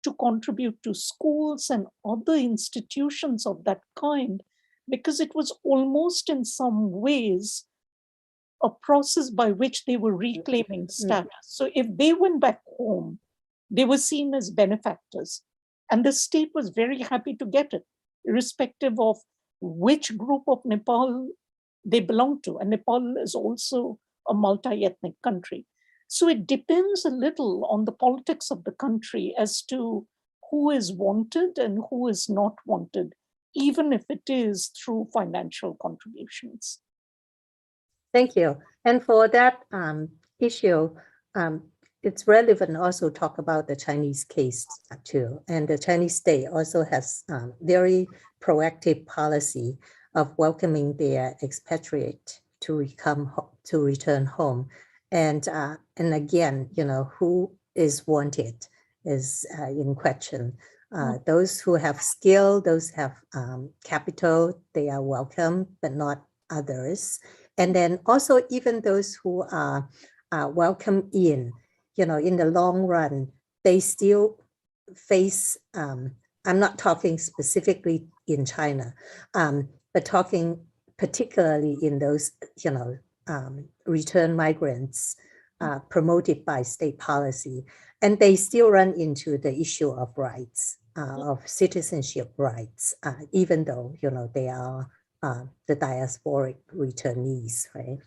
to contribute to schools and other institutions of that kind, because it was almost in some ways a process by which they were reclaiming status. So if they went back home, they were seen as benefactors. And the state was very happy to get it, irrespective of which group of Nepal they belong to. And Nepal is also a multi-ethnic country. So it depends a little on the politics of the country as to who is wanted and who is not wanted, even if it is through financial contributions. Thank you. And for that issue, it's relevant also talk about the Chinese case too. And the Chinese state also has very proactive policy of welcoming their expatriate to return home. And again, who is wanted is in question. Those who have skill, those who have capital, they are welcome, but not others. And then also even those who are welcome in the long run, they still face, I'm not talking specifically in China, but talking particularly in those, return migrants promoted by state policy. And they still run into the issue of rights, of citizenship rights, even though, they are the diasporic returnees, right?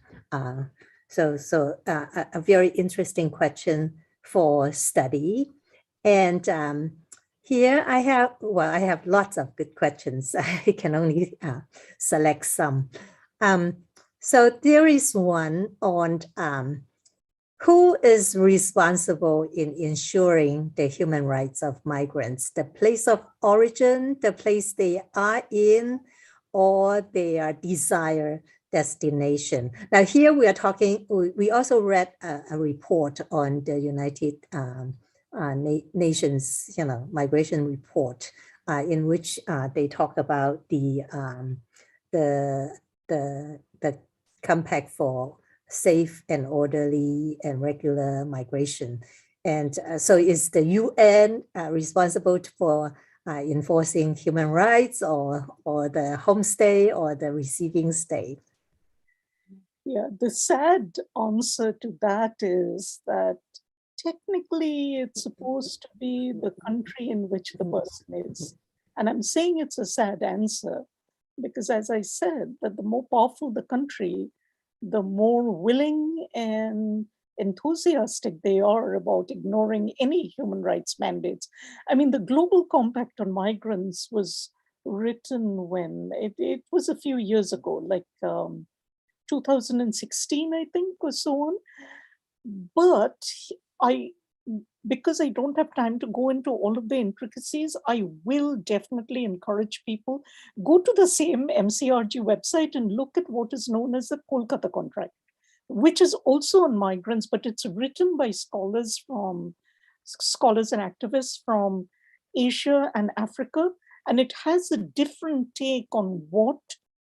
So a very interesting question for study. And here I have lots of good questions. I can only select some. So there is one on who is responsible in ensuring the human rights of migrants, the place of origin, the place they are in, or their desired destination. Now here we are talking, we also read a report on the United Nations, migration report, in which they talk about the compact for safe and orderly and regular migration. And so is the UN responsible for enforcing human rights, or the home state, or the receiving state? Yeah, the sad answer to that is that technically it's supposed to be the country in which the person is. And I'm saying it's a sad answer because, as I said, that the more powerful the country, the more willing and enthusiastic they are about ignoring any human rights mandates. I mean, the Global Compact on Migrants was written when it was a few years ago, like 2016, I think, or so on. But I, because I don't have time to go into all of the intricacies, I will definitely encourage people, go to the same MCRG website and look at what is known as the Kolkata Contract, which is also on migrants, but it's written by scholars and activists from Asia and Africa. And it has a different take on what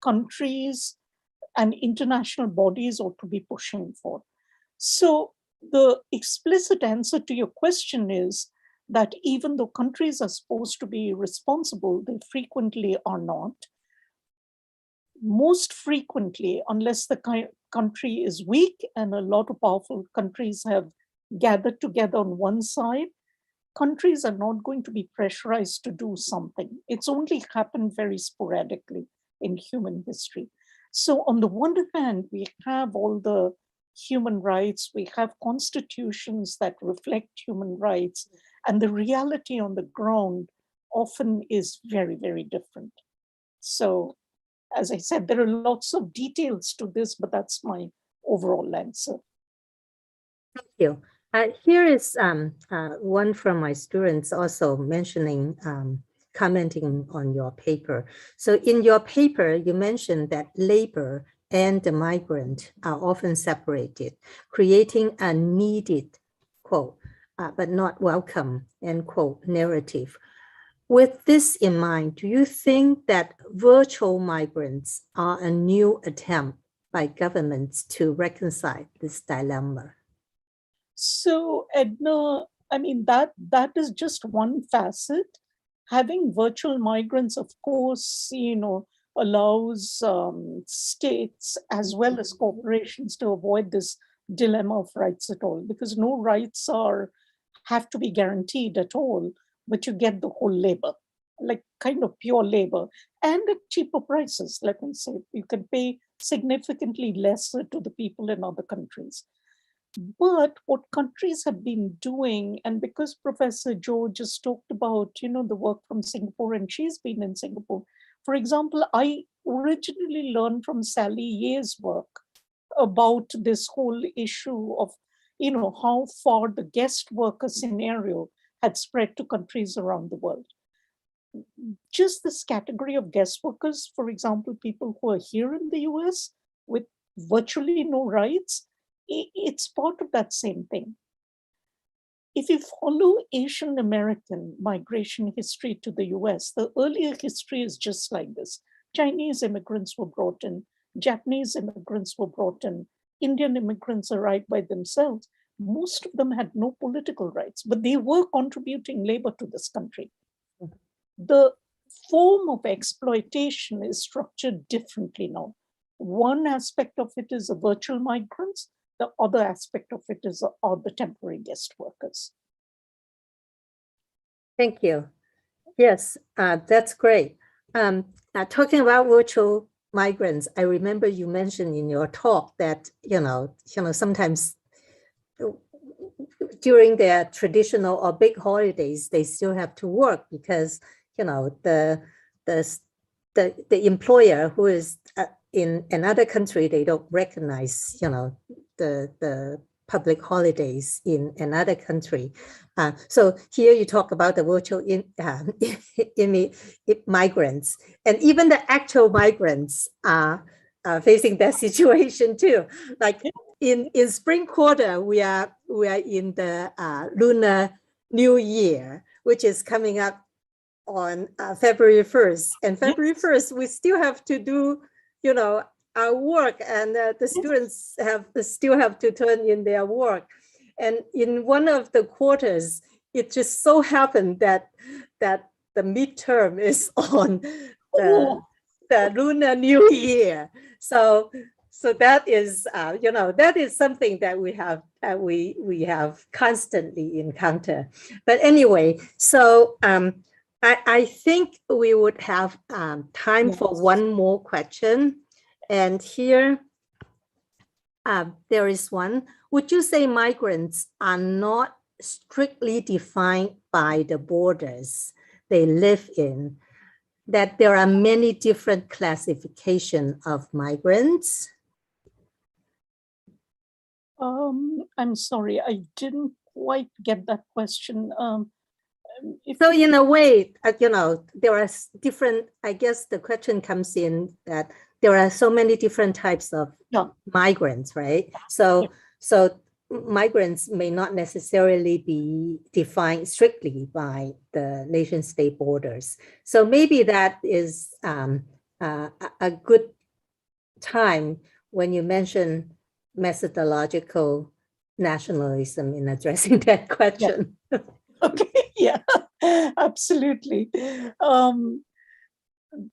countries and international bodies ought to be pushing for. So the explicit answer to your question is that even though countries are supposed to be responsible, they frequently are not. Most frequently, unless the country is weak and a lot of powerful countries have gathered together on one side, countries are not going to be pressurized to do something. It's only happened very sporadically in human history. So on the one hand, we have all the human rights, we have constitutions that reflect human rights, and the reality on the ground often is very, very different. So, as I said, there are lots of details to this, but that's my overall answer. Thank you. Here is one from my students also mentioning, commenting on your paper. So in your paper, you mentioned that labor and the migrant are often separated, creating a needed, quote, but not welcome, end quote, narrative. With this in mind, do you think that virtual migrants are a new attempt by governments to reconcile this dilemma? So, Edna, I mean, that is just one facet. Having virtual migrants, of course, allows states as well as corporations to avoid this dilemma of rights at all, because no rights have to be guaranteed at all, but you get the whole labor, like kind of pure labor, and at cheaper prices. Let me say, you can pay significantly lesser to the people in other countries. But what countries have been doing, and because Professor Jo just talked about, the work from Singapore, and she's been in Singapore. For example, I originally learned from Sally Ye's work about this whole issue of, how far the guest worker scenario had spread to countries around the world. Just this category of guest workers, for example, people who are here in the US with virtually no rights, it's part of that same thing. If you follow Asian American migration history to the US, the earlier history is just like this. Chinese immigrants were brought in, Japanese immigrants were brought in, Indian immigrants arrived by themselves. Most of them had no political rights, but they were contributing labor to this country. The form of exploitation is structured differently now. One aspect of it is the virtual migrants. The other aspect of it are the temporary guest workers. Thank you. Yes, that's great. Talking about virtual migrants, I remember you mentioned in your talk that, sometimes during their traditional or big holidays, they still have to work because, the employer who is in another country, they don't recognize, the public holidays in another country. So here you talk about the virtual migrants, and even the actual migrants are facing that situation too. Like in spring quarter, we are in the Lunar New Year, which is coming up on February 1st. And February 1st, we still have to do, our work, and the students still have to turn in their work. And in one of the quarters, it just so happened that the midterm is on the Lunar New Year. So So that is, that is something that we have constantly encountered. But anyway, so I think we would have time for one more question. And here, there is one. Would you say migrants are not strictly defined by the borders they live in, that there are many different classifications of migrants? I'm sorry, I didn't quite get that question. So in a way, there are different, I guess the question comes in that there are so many different types of migrants, right? So migrants may not necessarily be defined strictly by the nation state borders. So maybe that is a good time when you mention methodological nationalism in addressing that question. Okay, yeah, absolutely.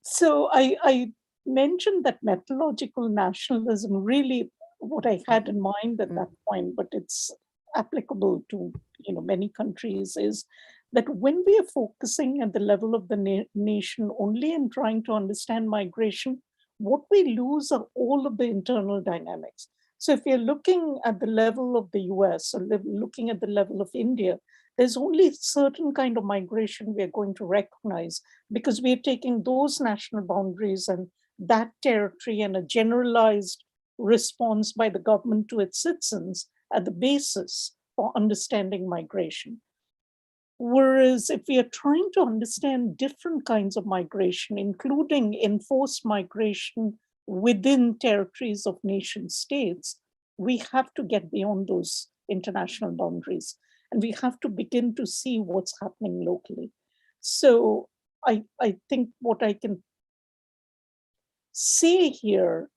So I mentioned that methodological nationalism, really what I had in mind at that point, but it's applicable to many countries, is that when we are focusing at the level of the nation only and trying to understand migration, what we lose are all of the internal dynamics. So if you're looking at the level of the US or looking at the level of India, there's only certain kind of migration we're going to recognize because we're taking those national boundaries and that territory and a generalized response by the government to its citizens at the basis for understanding migration. Whereas if we are trying to understand different kinds of migration, including enforced migration within territories of nation states, we have to get beyond those international boundaries. And we have to begin to see what's happening locally. So I think what I can say here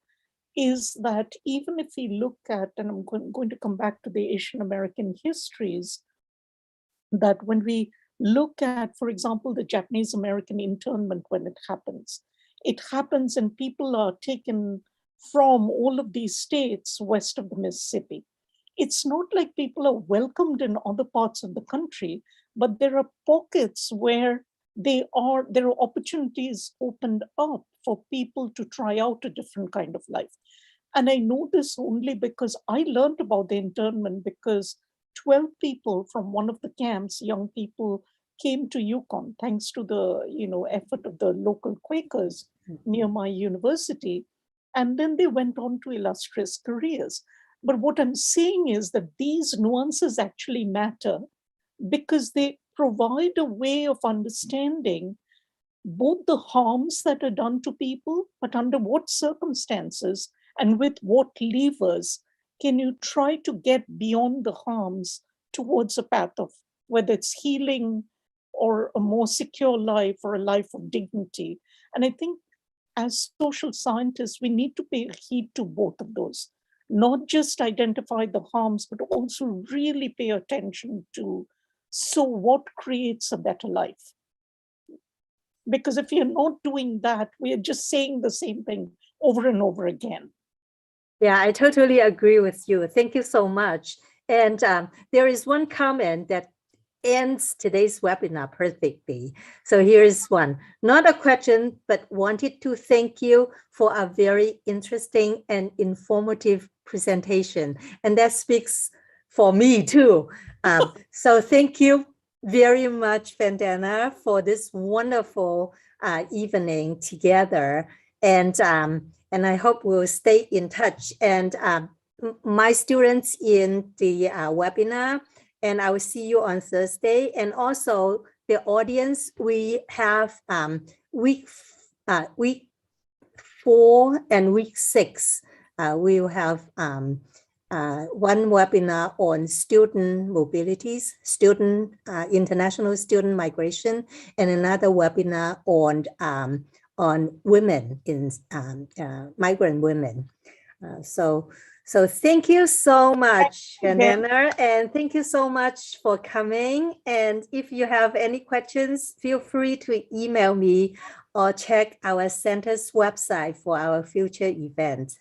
is that even if we look at, and I'm going to come back to the Asian American histories, that when we look at, for example, the Japanese American internment, when it happens and people are taken from all of these states west of the Mississippi. It's not like people are welcomed in other parts of the country, but there are pockets where there are opportunities opened up for people to try out a different kind of life. And I know this only because I learned about the internment because 12 people from one of the camps, young people, came to Yukon thanks to the effort of the local Quakers near my university. And then they went on to illustrious careers. But what I'm saying is that these nuances actually matter because they provide a way of understanding both the harms that are done to people, but under what circumstances and with what levers can you try to get beyond the harms towards a path of whether it's healing or a more secure life or a life of dignity. And I think as social scientists, we need to pay heed to both of those, not just identify the harms, but also really pay attention to, so what creates a better life? Because if you're not doing that, we are just saying the same thing over and over again. Yeah, I totally agree with you. Thank you so much. And there is one comment that ends today's webinar perfectly. So here's one, not a question, but wanted to thank you for a very interesting and informative presentation. And that speaks for me too. So thank you very much, Bandana, for this wonderful evening together. And I hope we'll stay in touch. And my students in the webinar, and I will see you on Thursday. And also the audience, we have week 4 and week 6. We will have one webinar on student mobilities, international student migration, and another webinar on women in migrant women. So thank you so much, Bandana, and thank you so much for coming. And if you have any questions, feel free to email me or check our center's website for our future events.